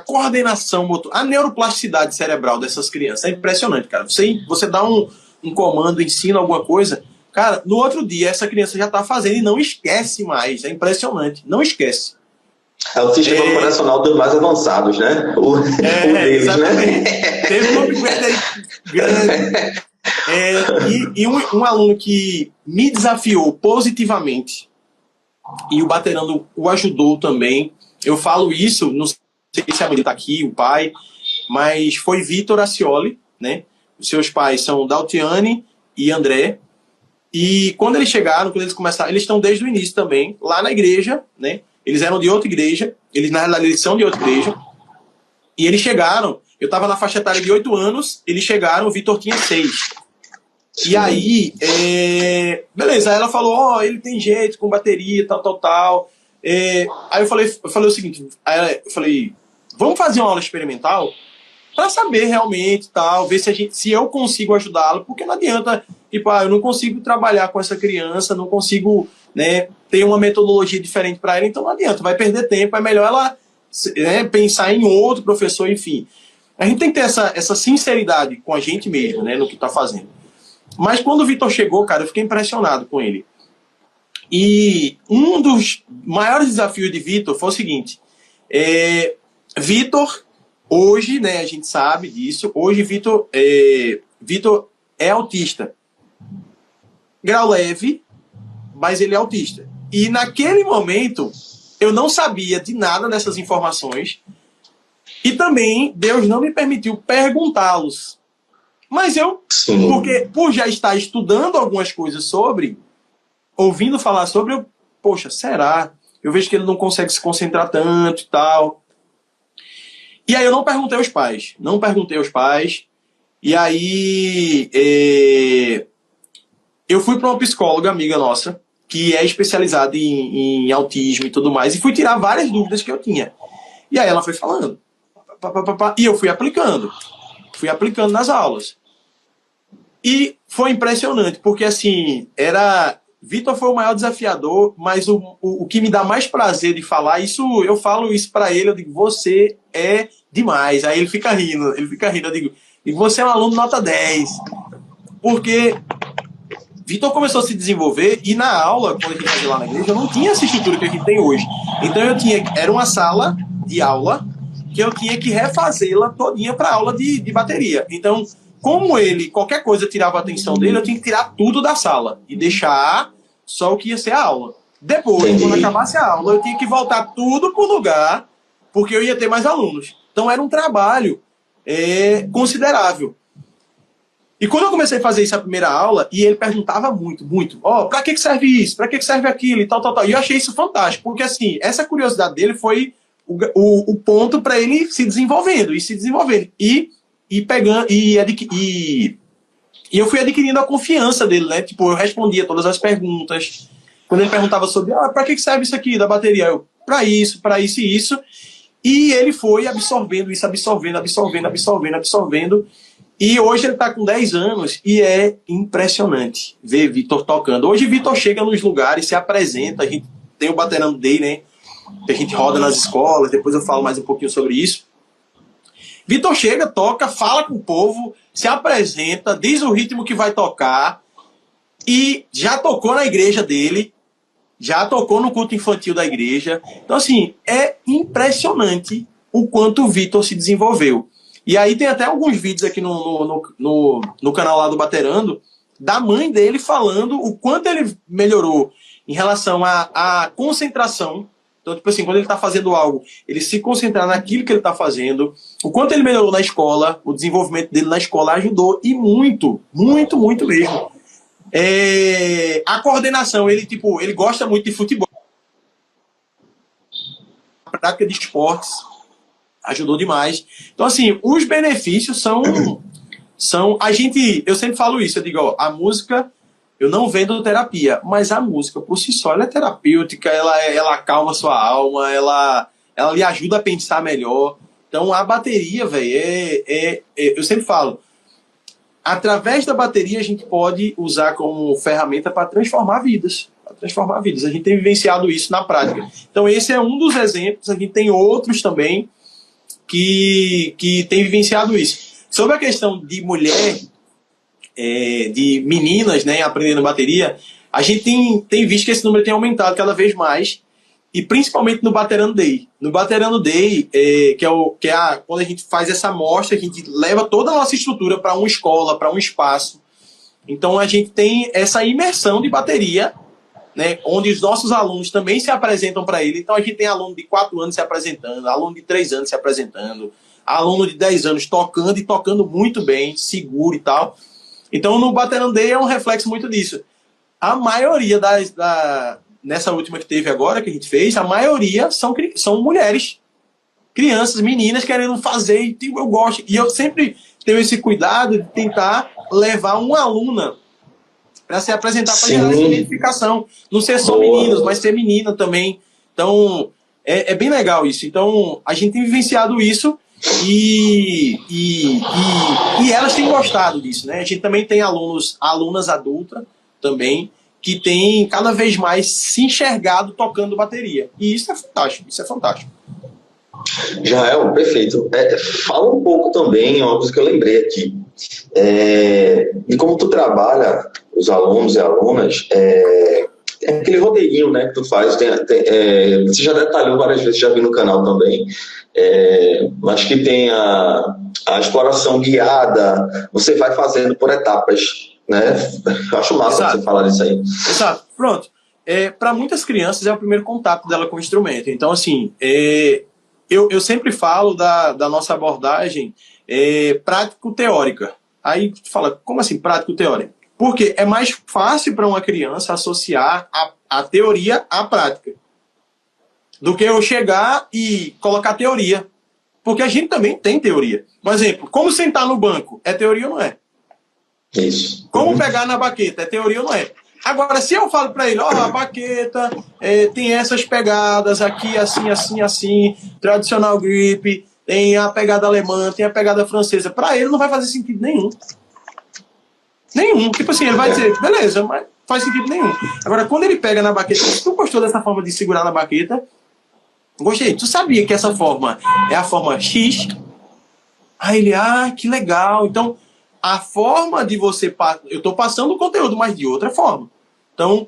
coordenação motor, a neuroplasticidade cerebral dessas crianças. É impressionante, cara. Você dá um comando, ensina alguma coisa, cara, no outro dia essa criança já está fazendo e não esquece mais. É impressionante, não esquece. É o sistema operacional dos mais avançados, né? O deles, exatamente. Né? Teve um upgrade aí grande. E um aluno que me desafiou positivamente, e o Baterando o ajudou também. Eu falo isso, não sei se a mãe está aqui, o pai, mas foi Vitor Acioli, né? Os seus pais são Daltiane e André. E quando eles chegaram, quando eles começaram, eles estão desde o início também, lá na igreja, né? Eles eram de outra igreja, na realidade eles são de outra igreja. E eles chegaram, eu estava na faixa etária de 8 anos, eles chegaram, o Vitor tinha 6. E aí, beleza, aí ela falou, ele tem jeito com bateria, tal. Aí eu falei o seguinte, eu falei, vamos fazer uma aula experimental para saber realmente, tal, ver se eu consigo ajudá-lo, porque não adianta, tipo, eu não consigo trabalhar com essa criança, não consigo, né, ter uma metodologia diferente para ela, então não adianta, vai perder tempo, é melhor ela, né, pensar em outro professor, enfim. A gente tem que ter essa sinceridade com a gente mesmo, né, no que está fazendo. Mas quando o Vitor chegou, cara, eu fiquei impressionado com ele. E um dos maiores desafios de Vitor foi o seguinte, Vitor, hoje, né, a gente sabe disso, hoje Vitor é autista. Grau leve, mas ele é autista. E naquele momento, eu não sabia de nada dessas informações e também Deus não me permitiu perguntá-los. Mas porque por já estar estudando algumas coisas sobre, ouvindo falar sobre, poxa, será? Eu vejo que ele não consegue se concentrar tanto e tal. E aí eu não perguntei aos pais. E aí eu fui para uma psicóloga amiga nossa, que é especializada em autismo e tudo mais, e fui tirar várias dúvidas que eu tinha. E aí ela foi falando. E eu fui aplicando nas aulas. E foi impressionante, porque assim, Vitor foi o maior desafiador, mas o que me dá mais prazer de falar, eu falo isso pra ele, eu digo, você é demais. Aí ele fica rindo, eu digo, você é um aluno nota 10. Porque Vitor começou a se desenvolver e na aula, quando a gente fazia lá na igreja, eu não tinha essa estrutura que a gente tem hoje. Então era uma sala de aula que eu tinha que refazê-la todinha pra aula de bateria. Então, como qualquer coisa tirava a atenção dele, eu tinha que tirar tudo da sala e deixar só o que ia ser a aula. Depois, quando acabasse a aula, eu tinha que voltar tudo pro lugar, porque eu ia ter mais alunos. Então era um trabalho considerável. E quando eu comecei a fazer isso a primeira aula, e ele perguntava muito, pra que serve isso? Pra que serve aquilo? E tal. E eu achei isso fantástico, porque assim, essa curiosidade dele foi o ponto para ele se desenvolvendo. E eu fui adquirindo a confiança dele, né? Tipo, eu respondia todas as perguntas. Quando ele perguntava sobre, pra que serve isso aqui da bateria? Eu, pra isso e isso. E ele foi absorvendo isso, absorvendo. E hoje ele tá com 10 anos e é impressionante ver Vitor tocando. Hoje Vitor chega nos lugares, se apresenta, a gente tem o Baterando Day, né? Que a gente roda nas escolas, depois eu falo mais um pouquinho sobre isso. Vitor chega, toca, fala com o povo, se apresenta, diz o ritmo que vai tocar e já tocou na igreja dele, já tocou no culto infantil da igreja. Então, assim, é impressionante o quanto o Vitor se desenvolveu. E aí tem até alguns vídeos aqui no canal lá do Baterando, da mãe dele falando o quanto ele melhorou em relação à concentração, Então, tipo assim, quando ele está fazendo algo, ele se concentrar naquilo que ele está fazendo, o quanto ele melhorou na escola, o desenvolvimento dele na escola ajudou, e muito, muito, muito mesmo. A coordenação, ele gosta muito de futebol. A prática de esportes ajudou demais. Então, assim, os benefícios são eu sempre falo isso, eu digo, ó, a música, eu não vendo terapia, mas a música, por si só, ela é terapêutica, ela acalma a sua alma, ela lhe ajuda a pensar melhor. Então, a bateria, velho, eu sempre falo, através da bateria a gente pode usar como ferramenta para transformar vidas. A gente tem vivenciado isso na prática. Então, esse é um dos exemplos, a gente tem outros também que tem vivenciado isso. Sobre a questão de mulher, de meninas, né, aprendendo bateria, a gente tem visto que esse número tem aumentado cada vez mais, e principalmente no Baterano Day. No Baterano Day, quando a gente faz essa mostra, a gente leva toda a nossa estrutura para uma escola, para um espaço. Então a gente tem essa imersão de bateria, né, onde os nossos alunos também se apresentam para ele. Então a gente tem aluno de 4 anos se apresentando, aluno de 3 anos se apresentando, aluno de 10 anos tocando e tocando muito bem, seguro e tal. Então no Baterano Day é um reflexo muito disso. A maioria nessa última que teve agora, que a gente fez, a maioria são mulheres, crianças, meninas querendo fazer, e eu gosto. E eu sempre tenho esse cuidado de tentar levar uma aluna para se apresentar, para gerar essa identificação. Não ser só meninos, mas ser menina também. Então, é bem legal isso. Então, a gente tem vivenciado isso e elas têm gostado disso, né? A gente também tem alunas adultas também, que tem cada vez mais se enxergado tocando bateria. E isso é fantástico, Jael, perfeito. Fala um pouco também, uma coisa que eu lembrei aqui. E como tu trabalha os alunos e alunas, aquele roteirinho, né, que tu faz, você já detalhou várias vezes, já vi no canal também, acho que tem a exploração guiada, você vai fazendo por etapas, né? Eu acho massa você falar disso aí. Exato, pronto. Para muitas crianças é o primeiro contato dela com o instrumento. Então, assim, eu sempre falo da nossa abordagem prático-teórica. Aí tu fala, como assim prático-teórica? Porque é mais fácil para uma criança associar a teoria à prática do que eu chegar e colocar teoria. Porque a gente também tem teoria. Por exemplo, como sentar no banco? É teoria ou não é? Isso. Como pegar na baqueta? É teoria ou não é? Agora, se eu falo para ele, a baqueta tem essas pegadas aqui, assim, assim, assim, tradicional grip, tem a pegada alemã, tem a pegada francesa, para ele não vai fazer sentido nenhum. Nenhum. Tipo assim, ele vai dizer, beleza, mas faz sentido nenhum. Agora, quando ele pega na baqueta, se tu gostou dessa forma de segurar na baqueta, gostei. Tu sabia que essa forma é a forma X? Aí ele, que legal. Então, a forma de você... Eu estou passando o conteúdo, mas de outra forma. Então,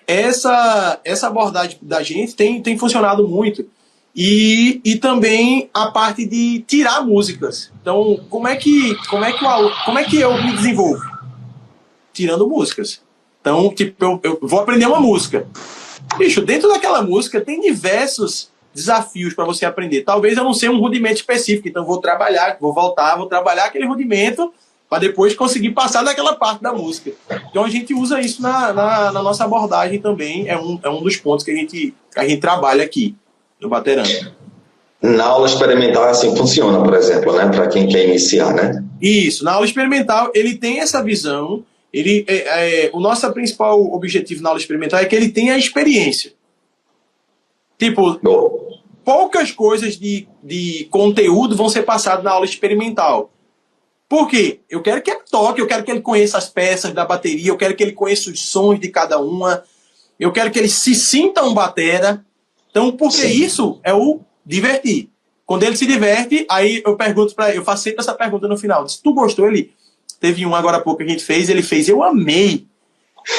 essa abordagem da gente tem funcionado muito. E também a parte de tirar músicas. Então, como é que eu me desenvolvo? Tirando músicas. Então, tipo, eu vou aprender uma música. Bicho, dentro daquela música tem diversos desafios para você aprender. Talvez eu não sei um rudimento específico, então vou trabalhar aquele rudimento para depois conseguir passar daquela parte da música. Então a gente usa isso na nossa abordagem também, é um dos pontos que a gente trabalha aqui no Baterano. Na aula experimental assim funciona, por exemplo, né, para quem quer iniciar, né? Isso, na aula experimental ele tem essa visão, o nosso principal objetivo na aula experimental é que ele tenha a experiência. Tipo, poucas coisas de conteúdo vão ser passadas na aula experimental. Por quê? Eu quero que ele toque, eu quero que ele conheça as peças da bateria, eu quero que ele conheça os sons de cada uma, eu quero que ele se sinta um batera. Então, porque isso é o divertir. Quando ele se diverte, aí eu faço sempre essa pergunta no final. Se tu gostou, teve um agora há pouco que a gente fez, ele fez, eu amei.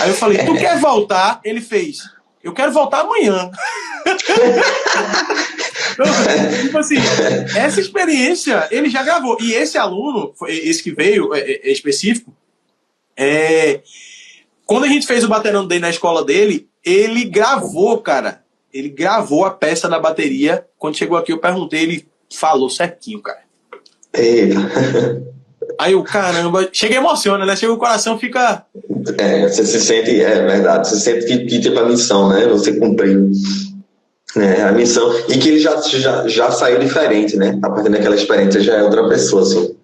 Aí eu falei, tu quer voltar? Ele fez, eu quero voltar amanhã. Então, tipo assim, essa experiência ele já gravou. E esse aluno, esse que veio, específico, quando a gente fez o Baterano Day na escola dele, ele gravou, cara, ele gravou a peça da bateria. Quando chegou aqui, eu perguntei, ele falou certinho, cara. Eita. Aí o caramba, chega e emociona, né? Chega o coração, fica... Você se sente, é verdade, você sente que tipo a missão, né? Você cumpriu, né? A missão, e que ele já saiu diferente, né? A partir daquela experiência já é outra pessoa, assim.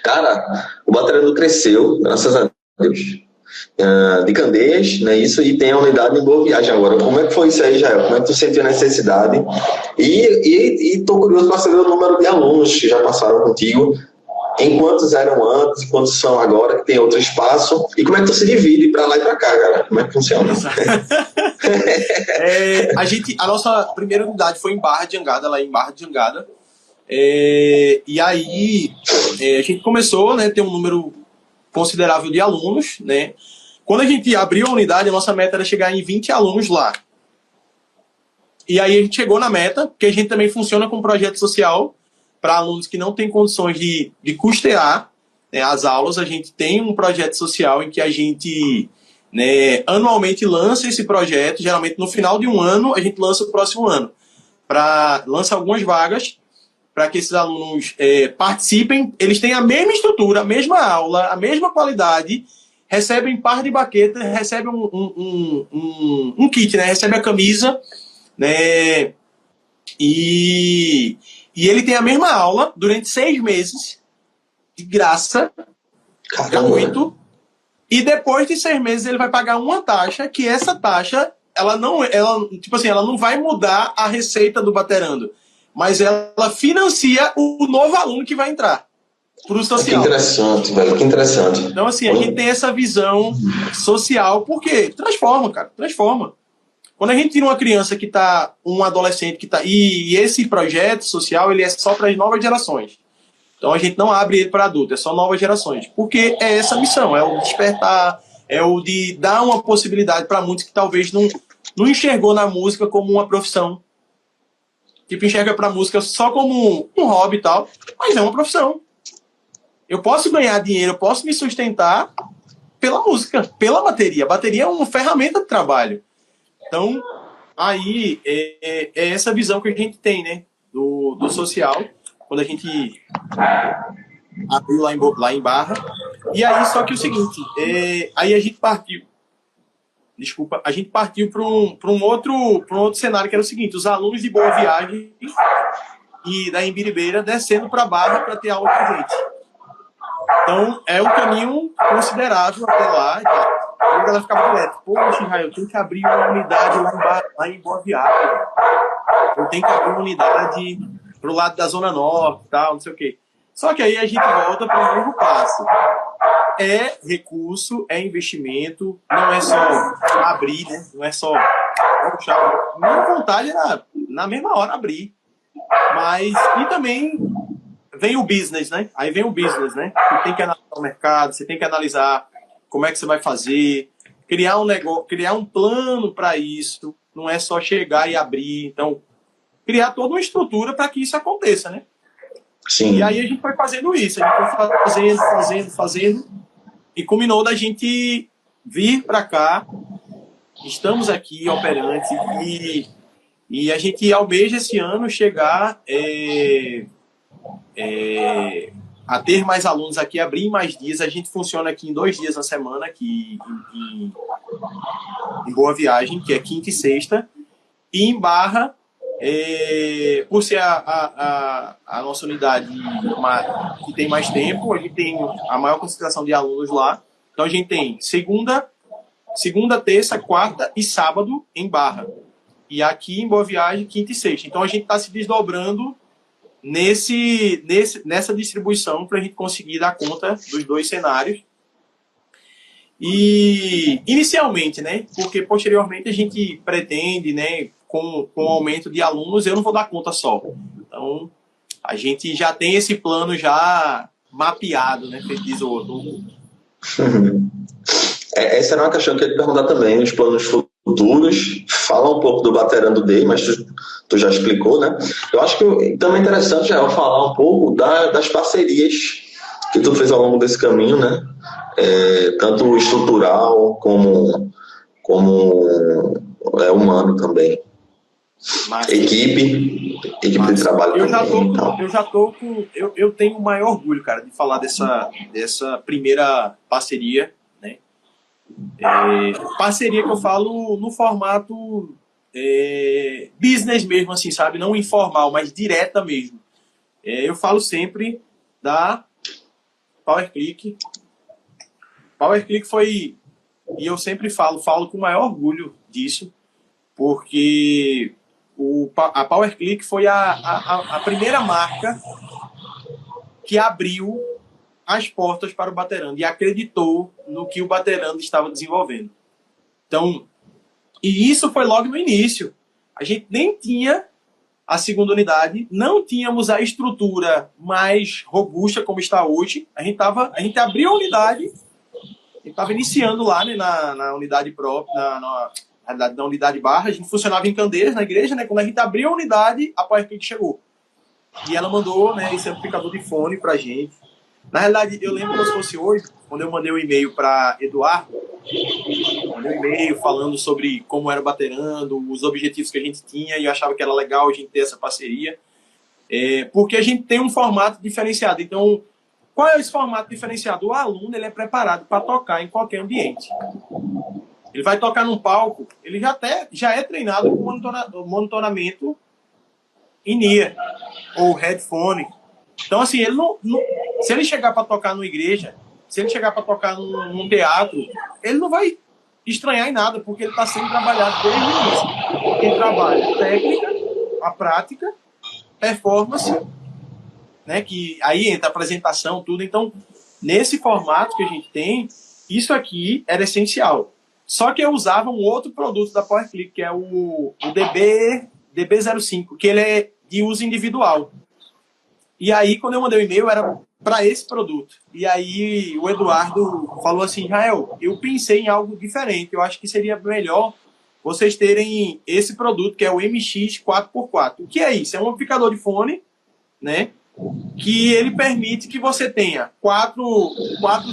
Cara, o Baterando cresceu, graças a Deus, de Candeias, né? Isso, e tem a unidade em Boa Viagem agora. Como é que foi isso aí, Jael? Como é que tu sentiu a necessidade? E tô curioso para saber o número de alunos que já passaram contigo. Em quantos eram antes, quantos são agora, que tem outro espaço, e como é que tu se divide para lá e para cá, cara? Como é que funciona? A nossa primeira unidade foi em Barra de Jangada, lá em Barra de Jangada. E aí a gente começou, né, ter um número considerável de alunos, né? Quando a gente abriu a unidade, a nossa meta era chegar em 20 alunos lá. E aí a gente chegou na meta, porque a gente também funciona com um projeto social para alunos que não têm condições de custear, né, as aulas. A gente tem um projeto social em que a gente, né, anualmente lança esse projeto. Geralmente no final de um ano a gente lança o próximo ano, lança algumas vagas para que esses alunos participem. Eles têm a mesma estrutura, a mesma aula, a mesma qualidade, recebem par de baqueta, recebem um kit, né, recebem a camisa, né, e ele tem a mesma aula durante 6 meses, de graça, gratuito, e depois de 6 meses ele vai pagar uma taxa, que essa taxa, ela não vai mudar a receita do Baterando, mas ela financia o novo aluno que vai entrar pro social. Que interessante, velho, que interessante. Então, assim, a gente tem essa visão social, porque transforma, cara, transforma. Quando a gente tira uma criança que está, um adolescente que está... E esse projeto social, ele é só para as novas gerações. Então a gente não abre ele para adulto, é só novas gerações. Porque é essa missão, é o despertar, é o de dar uma possibilidade para muitos que talvez não enxergou na música como uma profissão. Tipo, enxerga para a música só como um hobby e tal, mas é uma profissão. Eu posso ganhar dinheiro, eu posso me sustentar pela música, pela bateria. A bateria é uma ferramenta de trabalho. Então, aí é essa visão que a gente tem, né, do social, quando a gente abriu lá em Barra. E aí, só que o seguinte, aí a gente partiu para um outro cenário, que era o seguinte: os alunos de Boa Viagem e da Imbiribeira descendo para Barra para ter aula com a gente. Então, é um caminho considerável até lá. A galera ficava direto: poxa, Israel, eu tenho que abrir uma unidade lá em Boa Viagem. Eu tenho que abrir uma unidade pro lado da Zona Norte, tal, não sei o quê. Só que aí a gente volta para o mesmo passo. É recurso, é investimento, não é só abrir, né? Não é só... Minha vontade era, na mesma hora, abrir. Mas, e também vem o business, né? Aí vem o business, né? Você tem que analisar o mercado, você tem que analisar como é que você vai fazer, criar um negócio, criar um plano para isso. Não é só chegar e abrir. Então, criar toda uma estrutura para que isso aconteça, né? Sim. E aí a gente foi fazendo isso, a gente foi fazendo, e culminou da gente vir para cá. Estamos aqui operantes e a gente almeja esse ano chegar a ter mais alunos aqui, abrir mais dias. A gente funciona aqui em 2 dias na semana, aqui em Boa Viagem, que é quinta e sexta, e em Barra, por ser a nossa unidade que tem mais tempo, a gente tem a maior concentração de alunos lá. Então a gente tem segunda, terça, quarta e sábado em Barra. E aqui em Boa Viagem, quinta e sexta. Então a gente está se desdobrando nessa distribuição para a gente conseguir dar conta dos 2 cenários. E inicialmente, né? Porque posteriormente a gente pretende, né? Com o aumento de alunos, eu não vou dar conta só. Então, a gente já tem esse plano já mapeado, né? Que diz o outro. Essa era uma questão que eu ia te perguntar também, os planos futuros. Fala um pouco do Baterando Day, mas tu já explicou, né? Eu acho que também é interessante já falar um pouco das parcerias que tu fez ao longo desse caminho, né? Tanto estrutural como humano também. Mas, equipe de trabalho também. Eu tenho o maior orgulho, cara, de falar dessa primeira parceria, né? Parceria que eu falo no formato business mesmo, assim, sabe? Não informal, mas direta mesmo. Eu falo sempre da PowerClick. PowerClick foi, e eu sempre falo com o maior orgulho disso, porque a PowerClick foi a primeira marca que abriu as portas para o Baterando e acreditou no que o Baterando estava desenvolvendo. Então, e isso foi logo no início. A gente nem tinha a segunda unidade, não tínhamos a estrutura mais robusta como está hoje. A gente abriu a unidade, a gente estava iniciando lá, né, na unidade própria, na unidade barra. A gente funcionava em Candeias, na igreja, né? Quando a gente abriu a unidade, a PowerClick chegou. E ela mandou, né, esse amplificador de fone pra gente. Na realidade, eu lembro como se fosse hoje, quando eu mandei um e-mail para Eduardo, mandei um e-mail falando sobre como era o Baterando, os objetivos que a gente tinha, e eu achava que era legal a gente ter essa parceria, porque a gente tem um formato diferenciado. Então, qual é esse formato diferenciado? O aluno, ele é preparado para tocar em qualquer ambiente. Ele vai tocar num palco, ele já é treinado com monitoramento in-ear ou headphone. Então, assim, ele se ele chegar para tocar numa igreja, se ele chegar para tocar num teatro, ele não vai estranhar em nada, porque ele está sendo trabalhado desde o início. Ele trabalha a técnica, a prática, performance, né, que aí entra a apresentação, tudo. Então, nesse formato que a gente tem, isso aqui era essencial. Só que eu usava um outro produto da PowerClick, que é o DB05, que ele é de uso individual. E aí, quando eu mandei o e-mail, era para esse produto. E aí, o Eduardo falou assim, Israel, eu pensei em algo diferente. Eu acho que seria melhor vocês terem esse produto, que é o MX 4x4. O que é isso? É um amplificador de fone, né? Que ele permite que você tenha quatro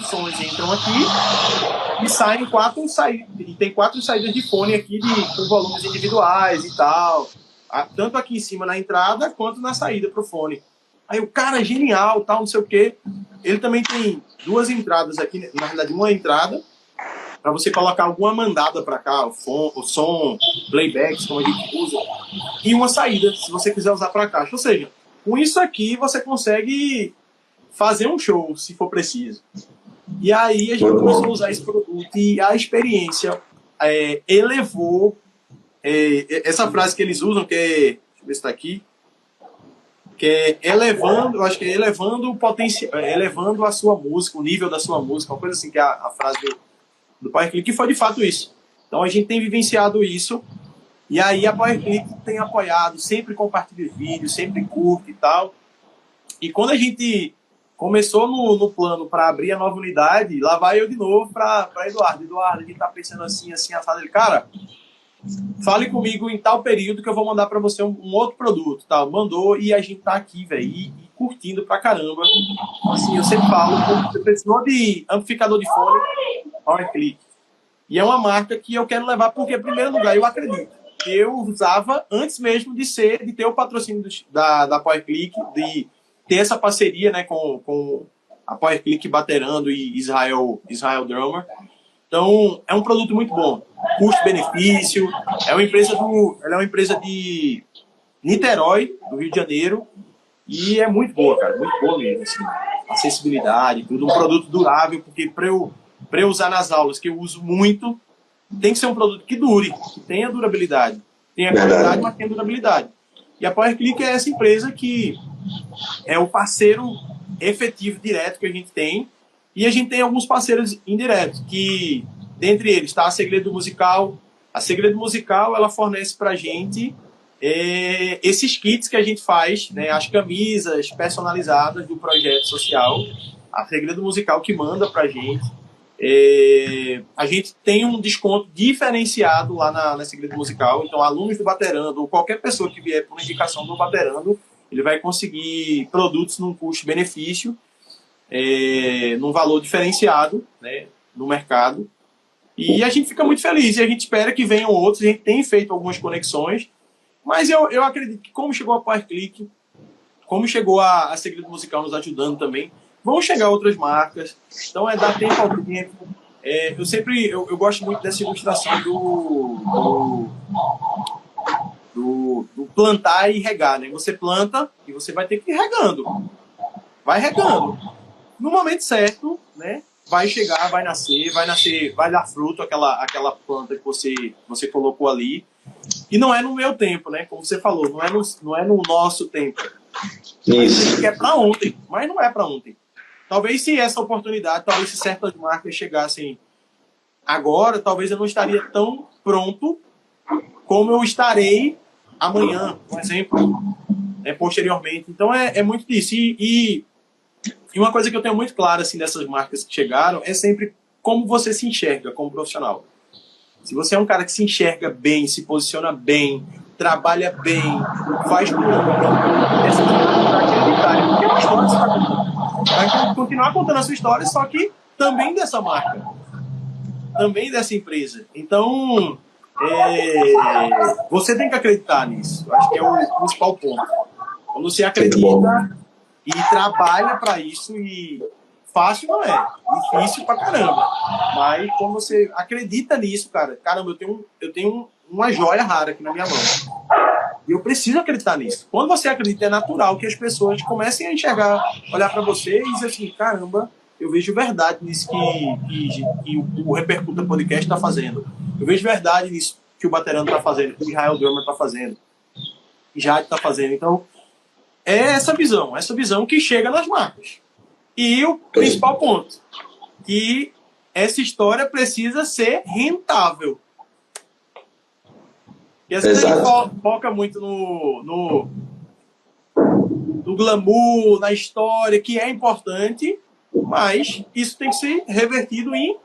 sons entram aqui e saem quatro saídas. E tem 4 saídas de fone aqui com volumes individuais e tal. Tanto aqui em cima na entrada, quanto na saída para o fone. Aí o cara é genial, tal, não sei o quê. Ele também tem 2 entradas aqui, na verdade, uma entrada para você colocar alguma mandada para cá, o som, playbacks, como a gente usa, e uma saída, se você quiser usar para caixa. Ou seja, com isso aqui você consegue fazer um show, se for preciso. E aí a gente começou a usar esse produto e a experiência elevou essa frase que eles usam, que é, deixa eu ver se está aqui, que é elevando, eu acho que é elevando o potencial, elevando a sua música, o nível da sua música, uma coisa assim, que é a frase do PowerClick, que foi de fato isso. Então a gente tem vivenciado isso, e aí a PowerClick tem apoiado, sempre compartilha vídeos, sempre curte e tal. E quando a gente começou no plano para abrir a nova unidade, lá vai eu de novo para Eduardo. Eduardo, a gente tá pensando assim, assado. Ele, cara, fale comigo em tal período que eu vou mandar para você um outro produto, tal. Mandou e a gente tá aqui, velho, e curtindo pra caramba. Assim, eu sempre falo, você precisou de amplificador de fone, PowerClick. E é uma marca que eu quero levar porque, em primeiro lugar, eu acredito. Eu usava antes mesmo de ter o patrocínio da PowerClick, de ter essa parceria, né, com a PowerClick Baterando e Israel Drummer. Então, é um produto muito bom. Custo-benefício. Ela é uma empresa de Niterói, do Rio de Janeiro. E é muito boa, cara. Muito boa mesmo. Assim, acessibilidade, tudo. Um produto durável, porque para eu usar nas aulas, que eu uso muito, tem que ser um produto que dure, que tenha durabilidade. Tenha qualidade, mas tenha durabilidade. E a PowerClick é essa empresa que é o parceiro efetivo, direto que a gente tem. E a gente tem alguns parceiros indiretos, que, dentre eles, está a Segredo Musical. A Segredo Musical, ela fornece para a gente esses kits que a gente faz, né, as camisas personalizadas do projeto social. A Segredo Musical que manda para a gente. A gente tem um desconto diferenciado lá na Segredo Musical. Então, alunos do Baterando, ou qualquer pessoa que vier por uma indicação do Baterando, ele vai conseguir produtos num custo-benefício, num valor diferenciado, né, no mercado. E a gente fica muito feliz. E a gente espera que venham outros. A gente tem feito algumas conexões, Mas eu acredito que como chegou a PowerClick, como chegou a Segredo Musical nos ajudando também, vão chegar outras marcas. Então dar tempo ao tempo. Eu gosto muito dessa ilustração do plantar e regar, né? Você planta e você vai ter que ir regando. Vai regando. No momento certo, né? Vai chegar, vai nascer, vai dar fruto aquela planta que você colocou ali. E não é no meu tempo, né? Como você falou, não é no nosso tempo. Isso. Que é para ontem, mas não é para ontem. Talvez se essa oportunidade, talvez se certas marcas chegassem agora, talvez eu não estaria tão pronto como eu estarei amanhã, por exemplo, posteriormente. Então é muito disso. E uma coisa que eu tenho muito clara assim, dessas marcas que chegaram é sempre como você se enxerga como profissional. Se você é um cara que se enxerga bem, se posiciona bem, trabalha bem, faz por essas marcas acreditarem, porque é uma história que você está contando. Vai continuar contando a sua história, só que também dessa marca, também dessa empresa. Então, você tem que acreditar nisso. Eu acho que é o principal ponto. Quando você acredita e trabalha para isso, e fácil não é, difícil pra caramba. Mas quando você acredita nisso, cara, caramba, eu tenho uma joia rara aqui na minha mão. E eu preciso acreditar nisso. Quando você acredita, é natural que as pessoas comecem a enxergar, olhar para você e dizer assim, caramba, eu vejo verdade nisso que o Repercuta Podcast está fazendo. Eu vejo verdade nisso que o Baterano está fazendo, que o Israel Drummer está fazendo, que Jade está fazendo. Então, é essa visão que chega nas marcas. E o principal ponto, que essa história precisa ser rentável. E às vezes a gente foca muito no glamour, na história, que é importante, mas isso tem que ser revertido em...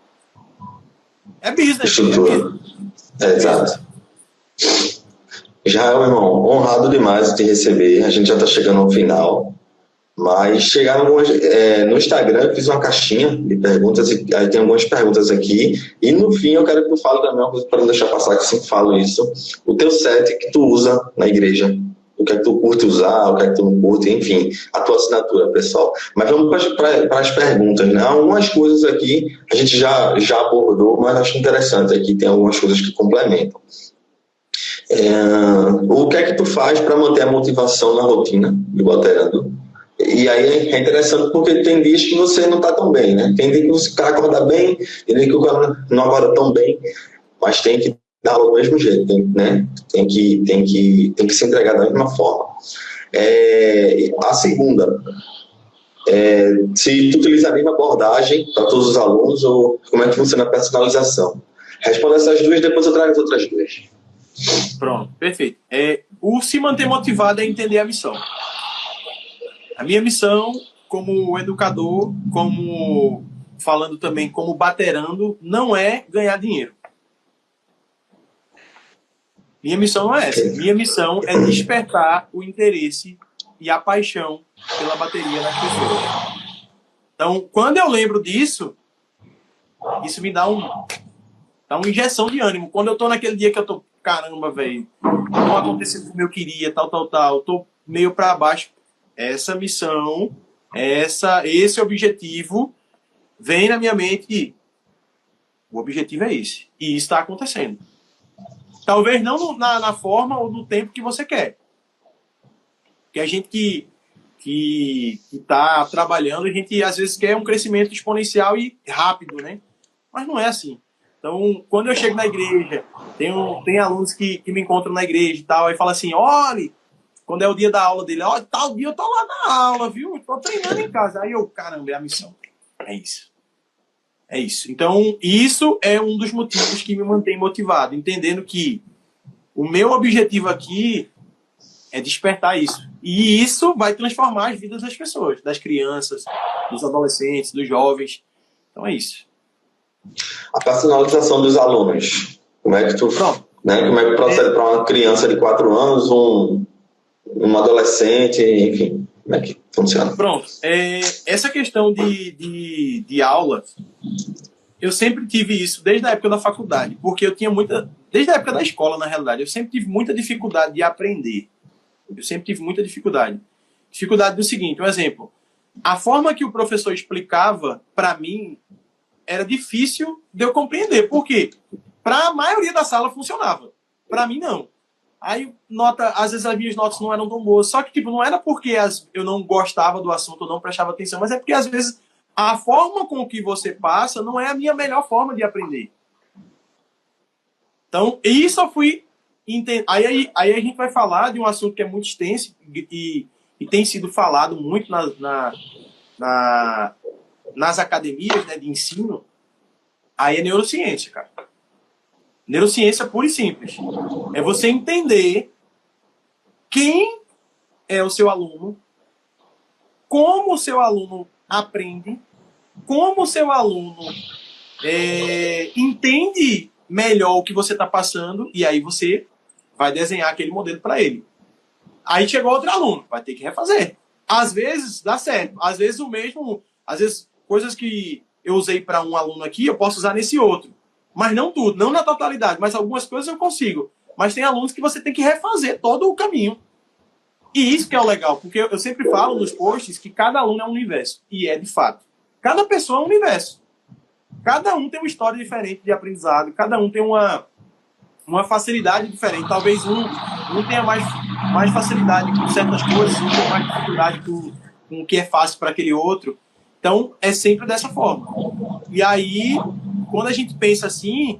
É business. Exato. Já, meu irmão, honrado demais de te receber. A gente já está chegando ao final. Mas chegaram algumas... no Instagram eu fiz uma caixinha de perguntas, aí tem algumas perguntas aqui, e no fim eu quero que tu fale também uma coisa para não deixar passar, que eu sempre falo isso, o teu set que tu usa na igreja, o que é que tu curte usar, o que é que tu não curte, enfim, a tua assinatura, pessoal. Mas vamos para as perguntas, né? Algumas coisas aqui a gente já abordou, mas acho interessante aqui, tem algumas coisas que complementam. O que é que tu faz para manter a motivação na rotina do Baterando? E aí é interessante porque tem dias que você não está tão bem, né? Tem dia que o cara acorda bem, tem dia que o cara não acorda tão bem, mas tem que dar do mesmo jeito, né? Tem que se entregar da mesma forma. A segunda, se tu utiliza a mesma abordagem para todos os alunos, ou como é que funciona a personalização? Responda essas duas, depois eu trago as outras duas. Pronto, perfeito. O se manter motivado é entender a missão. A minha missão como educador, como falando também como baterando, não é ganhar dinheiro. Minha missão não é essa. Minha missão é despertar o interesse e a paixão pela bateria nas pessoas. Então, quando eu lembro disso, isso me dá uma injeção de ânimo. Quando eu tô naquele dia que eu tô, caramba, velho, não aconteceu como eu queria, tal, tô meio para baixo. Essa missão, esse objetivo vem na minha mente e o objetivo é esse. E isso está acontecendo. Talvez não na forma ou no tempo que você quer. Porque a gente que está trabalhando, a gente às vezes quer um crescimento exponencial e rápido, né? Mas não é assim. Então, quando eu chego na igreja, tem alunos que me encontram na igreja e tal, aí fala assim, olha, quando é o dia da aula dele, ó, tal dia eu tô lá na aula, viu? Tô treinando em casa. Aí eu, caramba, é a missão. É isso. É isso. Então, isso é um dos motivos que me mantém motivado, entendendo que o meu objetivo aqui é despertar isso. E isso vai transformar as vidas das pessoas, das crianças, dos adolescentes, dos jovens. Então é isso. A personalização dos alunos. Como é que tu... Né? Como é que procede para uma criança de 4 anos, um adolescente, enfim, como é que funciona? Pronto. Essa questão de aula, eu sempre tive isso desde a época da faculdade, porque eu tinha muita... Desde a época da escola, na realidade, eu sempre tive muita dificuldade de aprender. Eu sempre tive muita dificuldade. Dificuldade do seguinte, um exemplo. A forma que o professor explicava, para mim, era difícil de eu compreender. Por quê? Para a maioria da sala funcionava. Para mim, não. Aí, às vezes as minhas notas não eram tão boas. Só que, tipo, não era porque eu não gostava do assunto ou não prestava atenção, mas é porque, às vezes, a forma com que você passa não é a minha melhor forma de aprender. Então, isso eu fui entender. Aí a gente vai falar de um assunto que é muito extenso e tem sido falado muito nas academias, né, de ensino. Aí é neurociência, cara. Neurociência pura e simples. É você entender quem é o seu aluno, como o seu aluno aprende, como o seu aluno entende melhor o que você está passando, e aí você vai desenhar aquele modelo para ele. Aí chegou outro aluno, vai ter que refazer. Às vezes dá certo, às vezes às vezes coisas que eu usei para um aluno aqui, eu posso usar nesse outro. Mas não tudo, não na totalidade, mas algumas coisas eu consigo. Mas tem alunos que você tem que refazer todo o caminho. E isso que é o legal, porque eu sempre falo nos posts que cada aluno é um universo. E é de fato. Cada pessoa é um universo. Cada um tem uma história diferente de aprendizado, cada um tem uma facilidade diferente. Talvez um tenha mais facilidade com certas coisas, um tenha mais dificuldade com o que é fácil para aquele outro. Então, é sempre dessa forma. E aí, quando a gente pensa assim,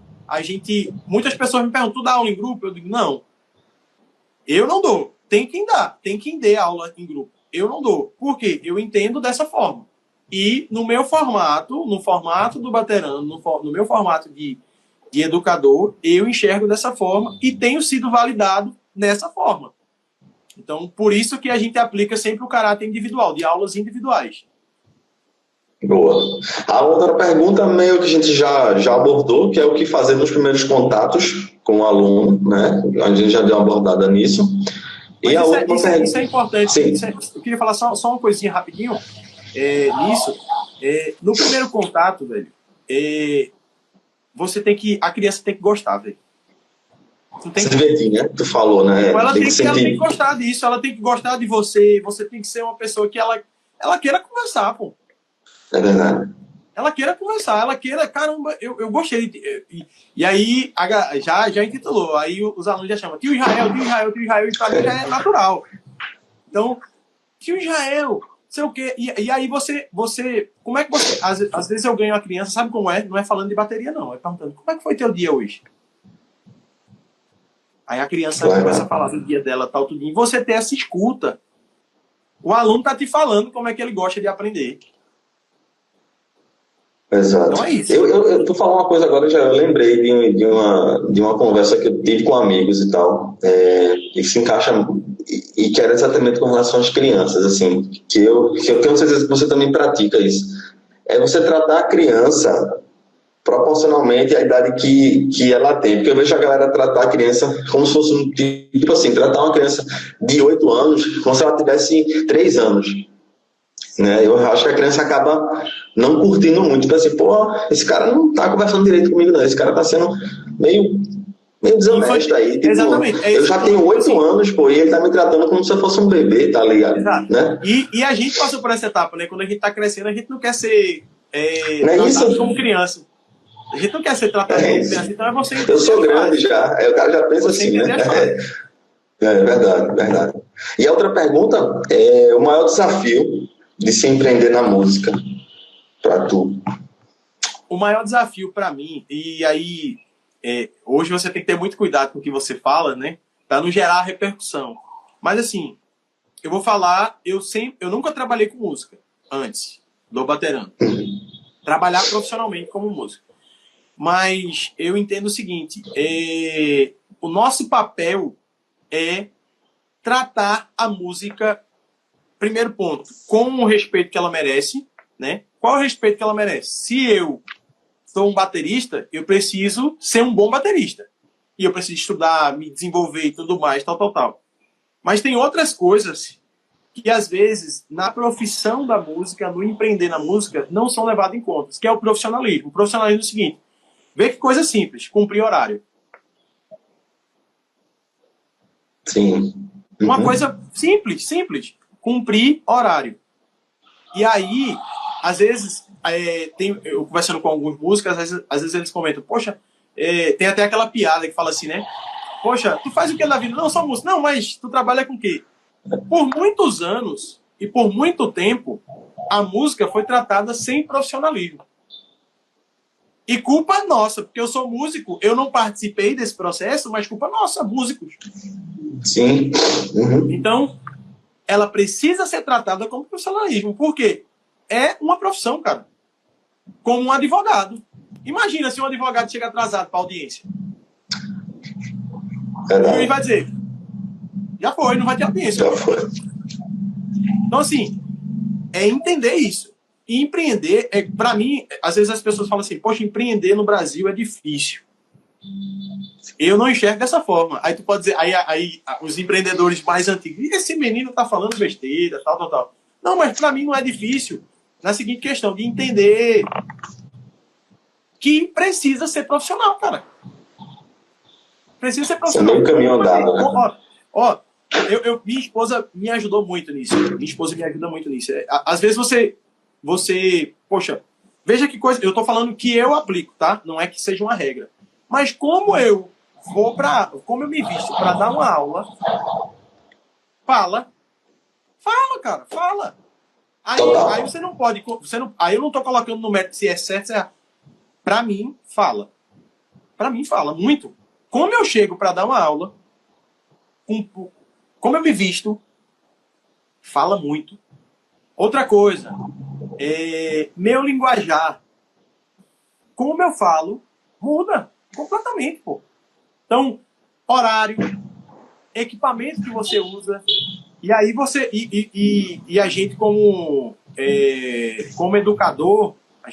muitas pessoas me perguntam, tu dá aula em grupo? Eu digo, não. Eu não dou. Tem quem dá. Tem quem dê aula em grupo. Eu não dou. Por quê? Eu entendo dessa forma. E no meu formato, no formato do Baterano, no meu formato de educador, eu enxergo dessa forma e tenho sido validado nessa forma. Então, por isso que a gente aplica sempre o caráter individual, de aulas individuais. Boa. A outra pergunta meio que a gente já abordou, que é o que fazer nos primeiros contatos com o aluno, né? A gente já deu uma abordada nisso. E isso é importante. Eu queria falar só uma coisinha rapidinho nisso. No primeiro contato, velho, a criança tem que gostar, velho. Se divertir, né? Tu falou, né? Ela tem que gostar disso, ela tem que gostar de você tem que ser uma pessoa que ela queira conversar, pô. É verdade. Ela queira conversar, ela queira, caramba, eu gostei. E aí, já intitulou, aí os alunos já chamam tio Israel, e pra mim já é natural. Então, tio Israel, sei o quê. E aí você, como é que você, às vezes eu ganho a criança, sabe como é? Não é falando de bateria, não, é perguntando, como é que foi teu dia hoje? Aí a criança começa a falar do dia dela, tal, tudo. E você ter essa escuta. O aluno tá te falando como é que ele gosta de aprender. Exato. Então é isso. Eu tô falando uma coisa agora, eu lembrei de uma conversa que eu tive com amigos e tal, e se encaixa, e que era exatamente com relação às crianças, assim, que eu tenho certeza que você também pratica isso. É você tratar a criança proporcionalmente à idade que ela tem. Porque eu vejo a galera tratar a criança como se fosse tipo assim, tratar uma criança de 8 anos como se ela tivesse 3 anos. Né? Eu acho que a criança acaba não curtindo muito. Tipo assim, pô, esse cara não tá conversando direito comigo, não. Esse cara tá sendo meio desonesto aí. Tipo, exatamente. Eu já tenho 8 anos, pô, e ele tá me tratando como se eu fosse um bebê, tá ligado? Exato. Né? E a gente passou por essa etapa, né? Quando a gente tá crescendo, a gente não quer ser não é isso? como criança. A gente não quer ser tratado como criança, então é você entender. Eu sou grande já, aí o cara já pensa assim, né? É verdade. E a outra pergunta é o maior desafio de se empreender na música para tu? O maior desafio para mim, e aí hoje você tem que ter muito cuidado com o que você fala, né? Para não gerar repercussão. Mas assim, eu vou falar, eu nunca trabalhei com música antes do Baterano. Trabalhar profissionalmente como músico. Mas eu entendo o seguinte, o nosso papel é tratar a música, primeiro ponto, com o respeito que ela merece, né? Qual é o respeito que ela merece? Se eu sou um baterista, eu preciso ser um bom baterista. E eu preciso estudar, me desenvolver e tudo mais, tal. Mas tem outras coisas que, às vezes, na profissão da música, no empreender na música, não são levadas em conta, que é o profissionalismo. O profissionalismo é o seguinte, vê que coisa simples, cumprir horário. Sim. Uma coisa simples, simples. Cumprir horário. E aí, às vezes, eu conversando com alguns músicos, às vezes eles comentam, poxa, tem até aquela piada que fala assim, né? Poxa, tu faz o que na vida? Não, só música. Não, mas tu trabalha com o quê? Por muitos anos e por muito tempo, a música foi tratada sem profissionalismo. E culpa nossa, porque eu sou músico, eu não participei desse processo, mas culpa nossa, músicos. Sim. Então, ela precisa ser tratada como profissionalismo. Por quê? É uma profissão, cara. Como um advogado. Imagina se um advogado chega atrasado para a audiência. O juiz vai dizer, já foi, não vai ter audiência. Já foi. Então, assim, é entender isso. E empreender, para mim, às vezes as pessoas falam assim, poxa, empreender no Brasil é difícil. Eu não enxergo dessa forma. Aí tu pode dizer, aí os empreendedores mais antigos, esse menino tá falando besteira, tal. Não, mas para mim não é difícil. Na seguinte questão, de entender que precisa ser profissional, cara. Precisa ser profissional. Você tem um caminho andado, né? Minha esposa me ajudou muito nisso. Minha esposa me ajuda muito nisso. Às vezes você, poxa, veja que coisa, eu tô falando que eu aplico, tá? Não é que seja uma regra. Mas como eu me visto para dar uma aula, fala, cara, fala. Aí você não pode, aí eu não tô colocando no mérito se é certo, se é errado. Pra mim, fala. Pra mim, fala muito. Como eu chego para dar uma aula, como eu me visto, fala muito. Outra coisa, meu linguajar, como eu falo, muda completamente, pô. Então, horário, equipamento que você usa, e aí você e a gente como educador, a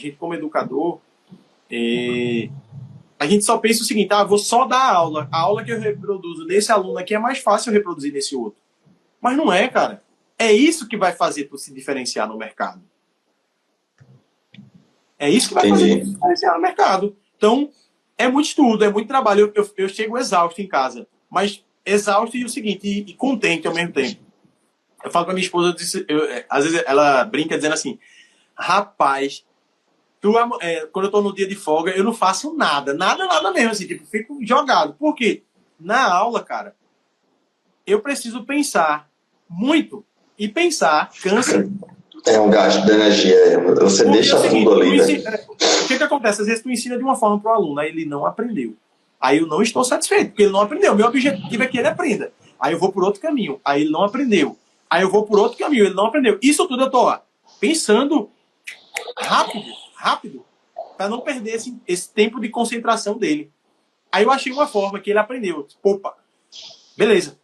gente só pensa o seguinte, vou só dar aula. A aula que eu reproduzo nesse aluno aqui é mais fácil eu reproduzir nesse outro. Mas não é, cara. É isso que vai fazer tu se diferenciar no mercado. É isso que vai fazer tu se diferenciar no mercado. Então, é muito estudo, é muito trabalho. Eu chego exausto em casa. Mas exausto e o seguinte, e contente ao mesmo tempo. Eu falo com a minha esposa, às vezes ela brinca dizendo assim, rapaz, quando eu tô no dia de folga, eu não faço nada mesmo, assim, tipo, fico jogado. Por quê? Na aula, cara, eu preciso pensar muito. E pensar cansa. É um gasto de energia. Você deixa tudo ali, né? O que acontece? Às vezes tu ensina de uma forma para o aluno, aí ele não aprendeu. Aí eu não estou satisfeito, porque ele não aprendeu. Meu objetivo é que ele aprenda. Aí eu vou por outro caminho. Aí ele não aprendeu. Aí eu vou por outro caminho, ele não aprendeu. Isso tudo eu tô pensando rápido, para não perder esse tempo de concentração dele. Aí eu achei uma forma que ele aprendeu. Opa, beleza.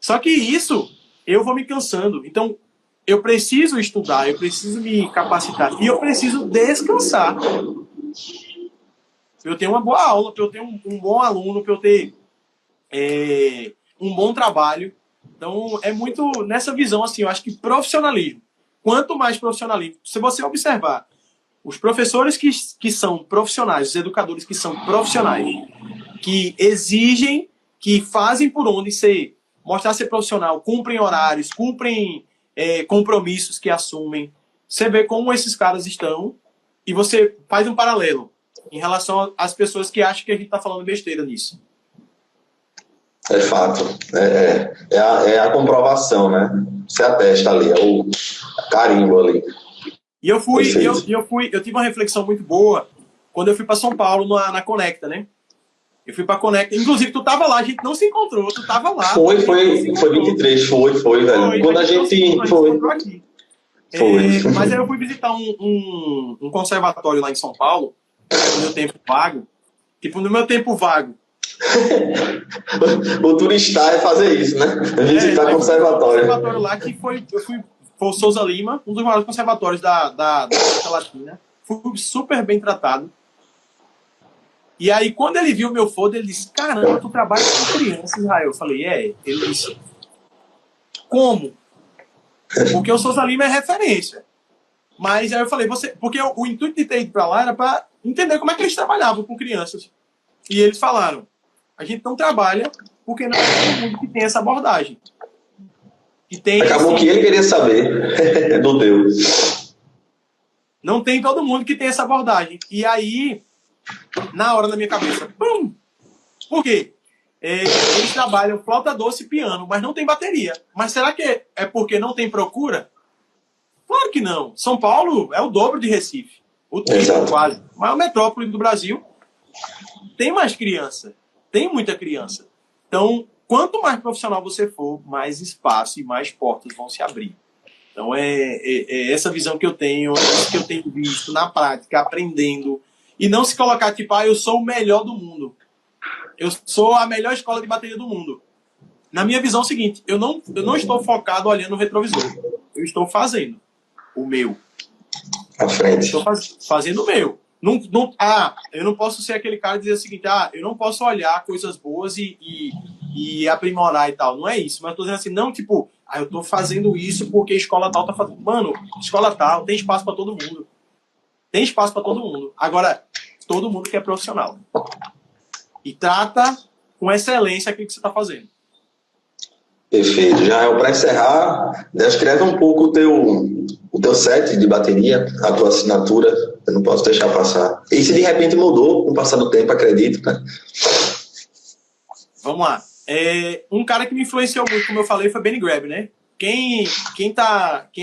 Só que isso, eu vou me cansando. Então, eu preciso estudar, eu preciso me capacitar e eu preciso descansar. Para eu ter uma boa aula, para eu ter um bom aluno, para eu ter um bom trabalho. Então, é muito nessa visão, assim, eu acho que profissionalismo. Quanto mais profissionalismo, se você observar, os professores que são profissionais, os educadores que são profissionais, que exigem, que fazem por onde mostrar ser profissional, cumprem horários, cumprem compromissos que assumem. Você vê como esses caras estão e você faz um paralelo em relação às pessoas que acham que a gente está falando besteira nisso. É fato. É a comprovação, né? Você atesta ali, é o carimbo ali. E eu tive uma reflexão muito boa quando eu fui para São Paulo na Conecta, né? Eu fui pra Conecta. Inclusive, tu tava lá, a gente não se encontrou, tu tava lá. Foi 23, foi, velho. Quando a gente foi. Aqui. Mas aí eu fui visitar um conservatório lá em São Paulo, no meu tempo vago. Tipo, no meu tempo vago. O turista é fazer isso, né? Visitar conservatório. Um conservatório lá que foi o Souza Lima, um dos maiores conservatórios da América Latina. Fui super bem tratado. E aí, quando ele viu o meu folder, ele disse, caramba, tu trabalha com crianças, Israel. Eu falei, Ele disse, como? Porque o Souza Lima é referência. Mas aí eu falei, porque o intuito de ter ido pra lá era pra entender como é que eles trabalhavam com crianças. E eles falaram, A gente não trabalha porque não é todo mundo que tem essa abordagem. Que tem Acabou que ele queria saber do Deus. Não tem todo mundo que tem essa abordagem. E aí, na hora da minha cabeça, pum! Por quê? Eles trabalham flauta doce e piano, mas não tem bateria. Mas será que é porque não tem procura? Claro que não. São Paulo é o dobro de Recife. O triplo quase. A maior metrópole do Brasil. Tem mais criança. Tem muita criança. Então, quanto mais profissional você for, mais espaço e mais portas vão se abrir. Então, é essa visão que eu tenho, que eu tenho visto na prática, aprendendo. E não se colocar tipo, eu sou o melhor do mundo. Eu sou a melhor escola de bateria do mundo. Na minha visão é o seguinte, eu não estou focado olhando no retrovisor. Eu estou fazendo o meu. À frente. Estou fazendo o meu. Eu não posso ser aquele cara e dizer o seguinte, eu não posso olhar coisas boas e aprimorar e tal. Não é isso. Mas eu estou dizendo assim, não tipo, eu estou fazendo isso porque a escola tal está fazendo. Mano, escola tal, tem espaço para todo mundo. Tem espaço para todo mundo. Agora, todo mundo que é profissional. E trata com excelência aquilo que você está fazendo. Perfeito. Já para encerrar, descreve um pouco o teu set de bateria, a tua assinatura. Eu não posso deixar passar. E se de repente mudou com o passar do tempo, acredito, né? Vamos lá. Um cara que me influenciou muito, como eu falei, foi Benny Greb, né? Quem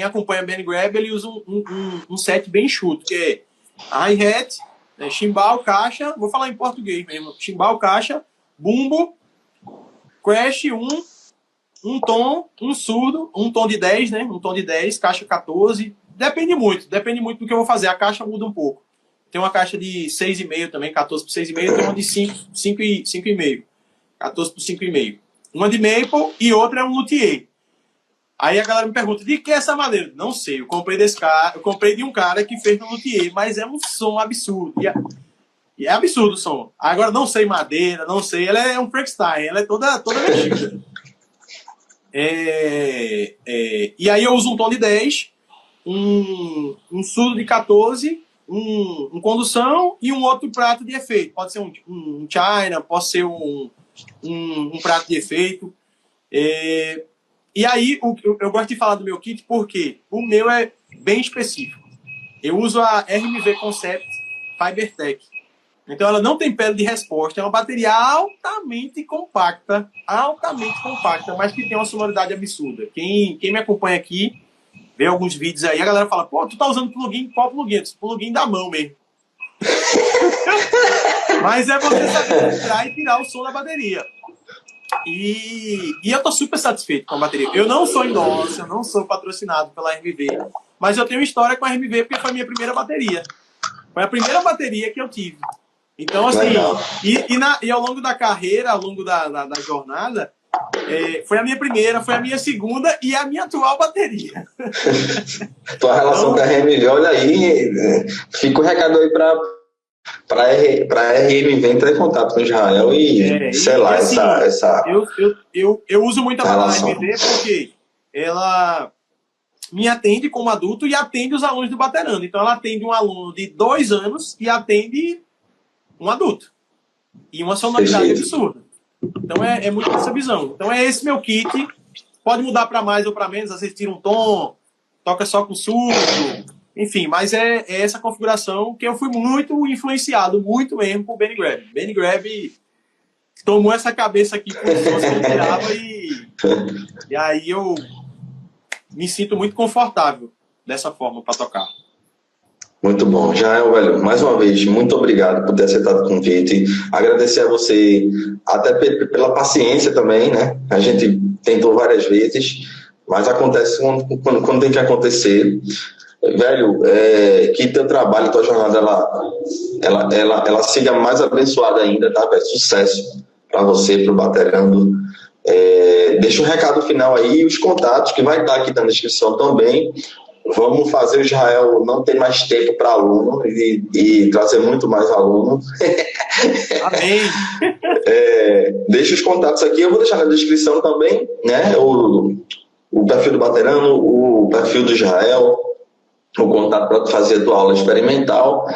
acompanha Benny Greb, ele usa um set bem enxuto, que é hi-hat, chimbal, caixa, vou falar em português mesmo, chimbal, caixa, bumbo, crash, um tom, um surdo, um tom de 10, né? Um tom de 10, caixa 14, depende muito do que eu vou fazer, a caixa muda um pouco. Tem uma caixa de 6,5 também, 14 por 6,5, tem uma de 5,5, 14 por 5,5. Uma de maple e outra é um luthier. Aí a galera me pergunta, de que é essa madeira? Não sei, eu comprei de um cara que fez no luthier, mas é um som absurdo. E é absurdo o som. Agora não sei madeira, não sei, ela é um Frankenstein, ela é toda mexida. E aí eu uso um tom de 10, um surdo de 14, um condução e um outro prato de efeito. Pode ser um China, pode ser um prato de efeito. E aí, eu gosto de falar do meu kit porque o meu é bem específico. Eu uso a RMV Concept FiberTech. Então, ela não tem pele de resposta. É uma bateria altamente compacta, mas que tem uma sonoridade absurda. Quem me acompanha aqui, vê alguns vídeos aí, a galera fala, pô, tu tá usando plugin? Qual plugin? Plugin da mão mesmo. Mas é você saber entrar e tirar o som da bateria. E eu tô super satisfeito com a bateria. Eu não sou endorse, eu não sou patrocinado pela RMV, mas eu tenho história com a RMV porque foi a minha primeira bateria. Foi a primeira bateria que eu tive. Então, assim, e ao longo da carreira, ao longo da jornada, foi a minha primeira, foi a minha segunda e a minha atual bateria. Tua relação com a RMV, olha aí, fica o recado aí para RMV entrar em contato com Israel e sei lá, assim, essa eu uso muito a RMV porque ela me atende como adulto e atende os alunos do Baterando. Então ela atende um aluno de 2 anos e atende um adulto. E uma sonoridade absurda. Então é muito essa visão. Então é esse meu kit. Pode mudar para mais ou para menos, às vezes tira um tom, toca só com surdo. Enfim, mas é essa configuração que eu fui muito influenciado, muito mesmo, por Benny Greb. Benny Greb tomou essa cabeça aqui com os sons que ele tirava e aí eu me sinto muito confortável dessa forma para tocar. Muito bom. Jael, velho, mais uma vez, muito obrigado por ter aceitado o convite. Agradecer a você até pela paciência também, né? A gente tentou várias vezes, mas acontece quando tem que acontecer. Velho, que teu trabalho, tua jornada, ela siga mais abençoada ainda, tá, velho? Sucesso para você, pro Baterando. Deixa um recado final aí, os contatos, que vai estar aqui na descrição também. Vamos fazer o Israel não ter mais tempo para aluno e trazer muito mais aluno. Amém! Deixa os contatos aqui, eu vou deixar na descrição também, né? O perfil do Baterando, o perfil do Israel, o contato para fazer a tua aula experimental.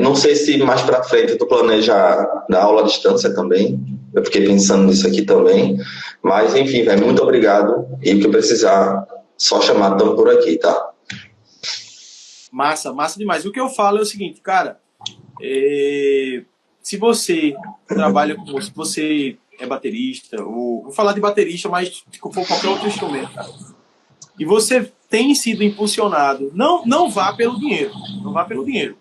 Não sei se mais para frente tu planeja dar aula à distância também. Eu fiquei pensando nisso aqui também. Mas, enfim, velho, muito obrigado. E o que precisar, só chamar, estamos por aqui, tá? Massa, massa demais. O que eu falo é o seguinte, cara, se você trabalha com música, se você é baterista, ou vou falar de baterista, mas se for qualquer outro instrumento, cara, e você tem sido impulsionado, não vá pelo dinheiro, não vá pelo dinheiro.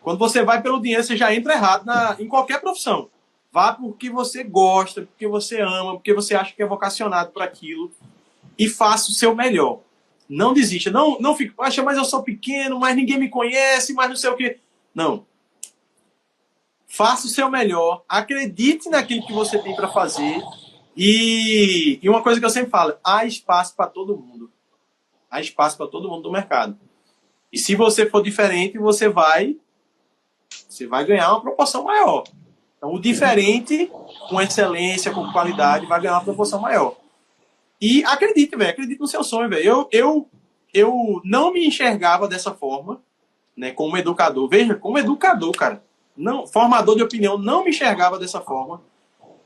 Quando você vai pelo dinheiro, você já entra errado em qualquer profissão. Vá porque você gosta, porque você ama, porque você acha que é vocacionado para aquilo e faça o seu melhor. Não desista. Não fique, poxa, mas eu sou pequeno, mas ninguém me conhece, mas não sei o quê. Não. Faça o seu melhor, acredite naquilo que você tem para fazer e uma coisa que eu sempre falo, há espaço para todo mundo. Há espaço para todo mundo do mercado. E se você for diferente, você vai ganhar uma proporção maior. Então, o diferente, com excelência, com qualidade, vai ganhar uma proporção maior. E acredite, velho. Acredite no seu sonho, velho. Eu não me enxergava dessa forma, né, como educador. Veja, como educador, cara. Não, formador de opinião, não me enxergava dessa forma.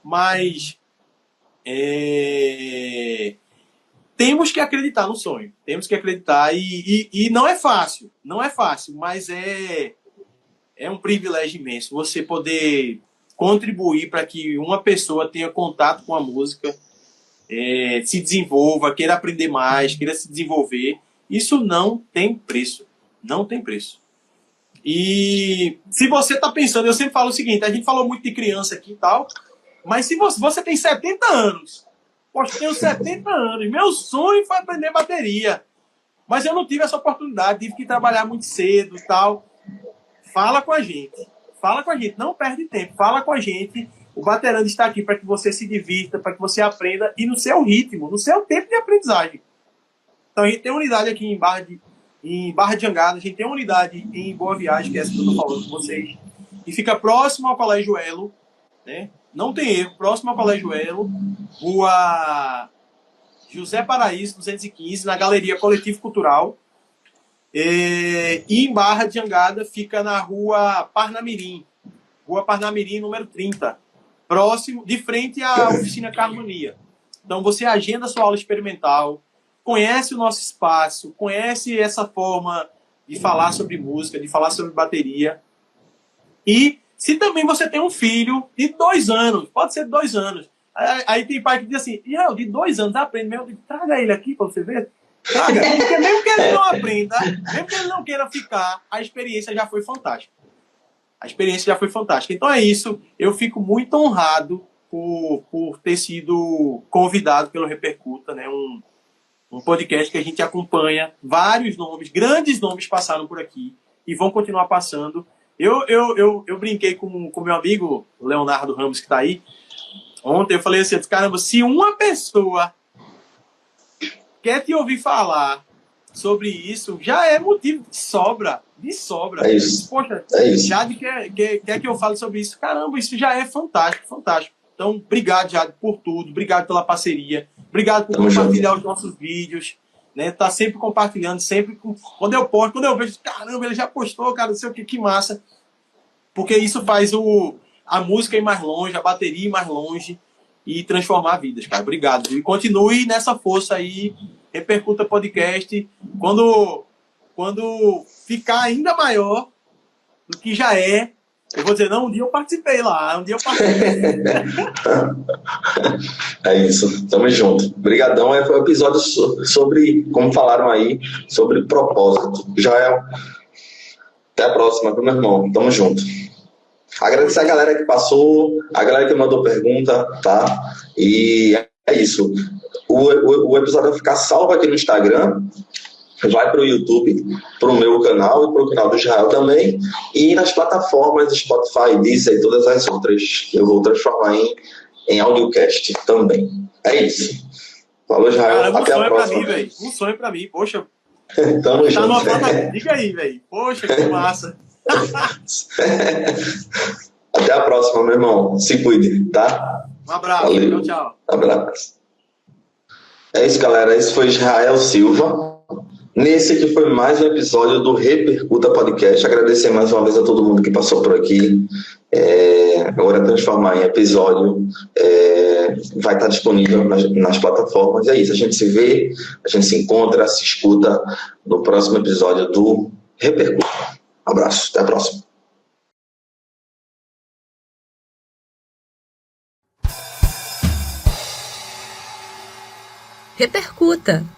Mas temos que acreditar no sonho. Temos que acreditar. E não é fácil. Não é fácil, mas é um privilégio imenso você poder contribuir para que uma pessoa tenha contato com a música, se desenvolva, queira aprender mais, queira se desenvolver. Isso não tem preço. Não tem preço. E se você está pensando, eu sempre falo o seguinte, a gente falou muito de criança aqui e tal, mas se você tem 70 anos, poxa, eu tenho 70 anos, meu sonho foi aprender bateria, mas eu não tive essa oportunidade, tive que trabalhar muito cedo e tal. Fala com a gente, não perde tempo, fala com a gente. O Baterando está aqui para que você se divirta, para que você aprenda e no seu ritmo, no seu tempo de aprendizagem. Então a gente tem uma unidade aqui em Barra de Jangada, a gente tem uma unidade em Boa Viagem, que é essa que eu estou falando com vocês, e fica próximo ao Colégio Elo, né? Não tem erro, próximo ao Colégio Elo, Rua José Paraíso, 215, na Galeria Coletivo Cultural. E em Barra de Jangada fica na Rua Parnamirim, número 30, próximo, de frente à oficina Carmonia. Então você agenda a sua aula experimental, conhece o nosso espaço, conhece essa forma de falar sobre música, de falar sobre bateria. E se também você tem um filho de 2 anos, pode ser de 2 anos, aí tem pai que diz assim, de 2 anos, aprende mesmo, traga ele aqui para você ver. Traga, porque mesmo que ele não aprenda, mesmo que ele não queira ficar, a experiência já foi fantástica. Então é isso, eu fico muito honrado por ter sido convidado pelo Repercuta, né? Um podcast que a gente acompanha, vários nomes, grandes nomes passaram por aqui e vão continuar passando. Eu brinquei com meu amigo Leonardo Ramos, que está aí, ontem eu falei assim, caramba, se uma pessoa quer te ouvir falar sobre isso, já é motivo de sobra. É isso. Poxa, é isso. Jade quer que eu fale sobre isso. Caramba, isso já é fantástico. Então, obrigado, Jade, por tudo. Obrigado pela parceria. Obrigado por compartilhar os nossos vídeos. Né? Tá sempre compartilhando, sempre. Quando eu posto, quando eu vejo, caramba, ele já postou, cara, não sei o que massa. Porque isso faz a música ir mais longe, a bateria ir mais longe e transformar vidas, cara. Obrigado. E continue nessa força aí. Repercuta Podcast. Quando ficar ainda maior do que já é, eu vou dizer, um dia eu participei lá, É isso, tamo junto. Obrigadão, foi um episódio sobre, como falaram aí, sobre propósito. Jael, até a próxima, meu irmão, tamo junto. Agradecer a galera que passou, a galera que mandou pergunta, tá? E é isso. O episódio vai ficar salvo aqui no Instagram, vai para o YouTube, para o meu canal e para o canal do Israel também, e nas plataformas Spotify, Deezer e todas as outras, eu vou transformar em audiocast também. É isso. Falou, Israel. Cara, até a próxima. Um sonho para mim, poxa. Tamo junto. Diga aí, velho. Poxa, que massa. Até a próxima, meu irmão. Se cuide, tá? Um abraço. Valeu. Tchau. Abraço. É isso, galera. Esse foi Israel Silva. Nesse aqui foi mais um episódio do Repercuta Podcast. Agradecer mais uma vez a todo mundo que passou por aqui. agora transformar em episódio, vai estar disponível nas plataformas. É isso, a gente se vê, a gente se encontra, se escuta no próximo episódio do Repercuta. Um abraço, até a próxima. Repercuta!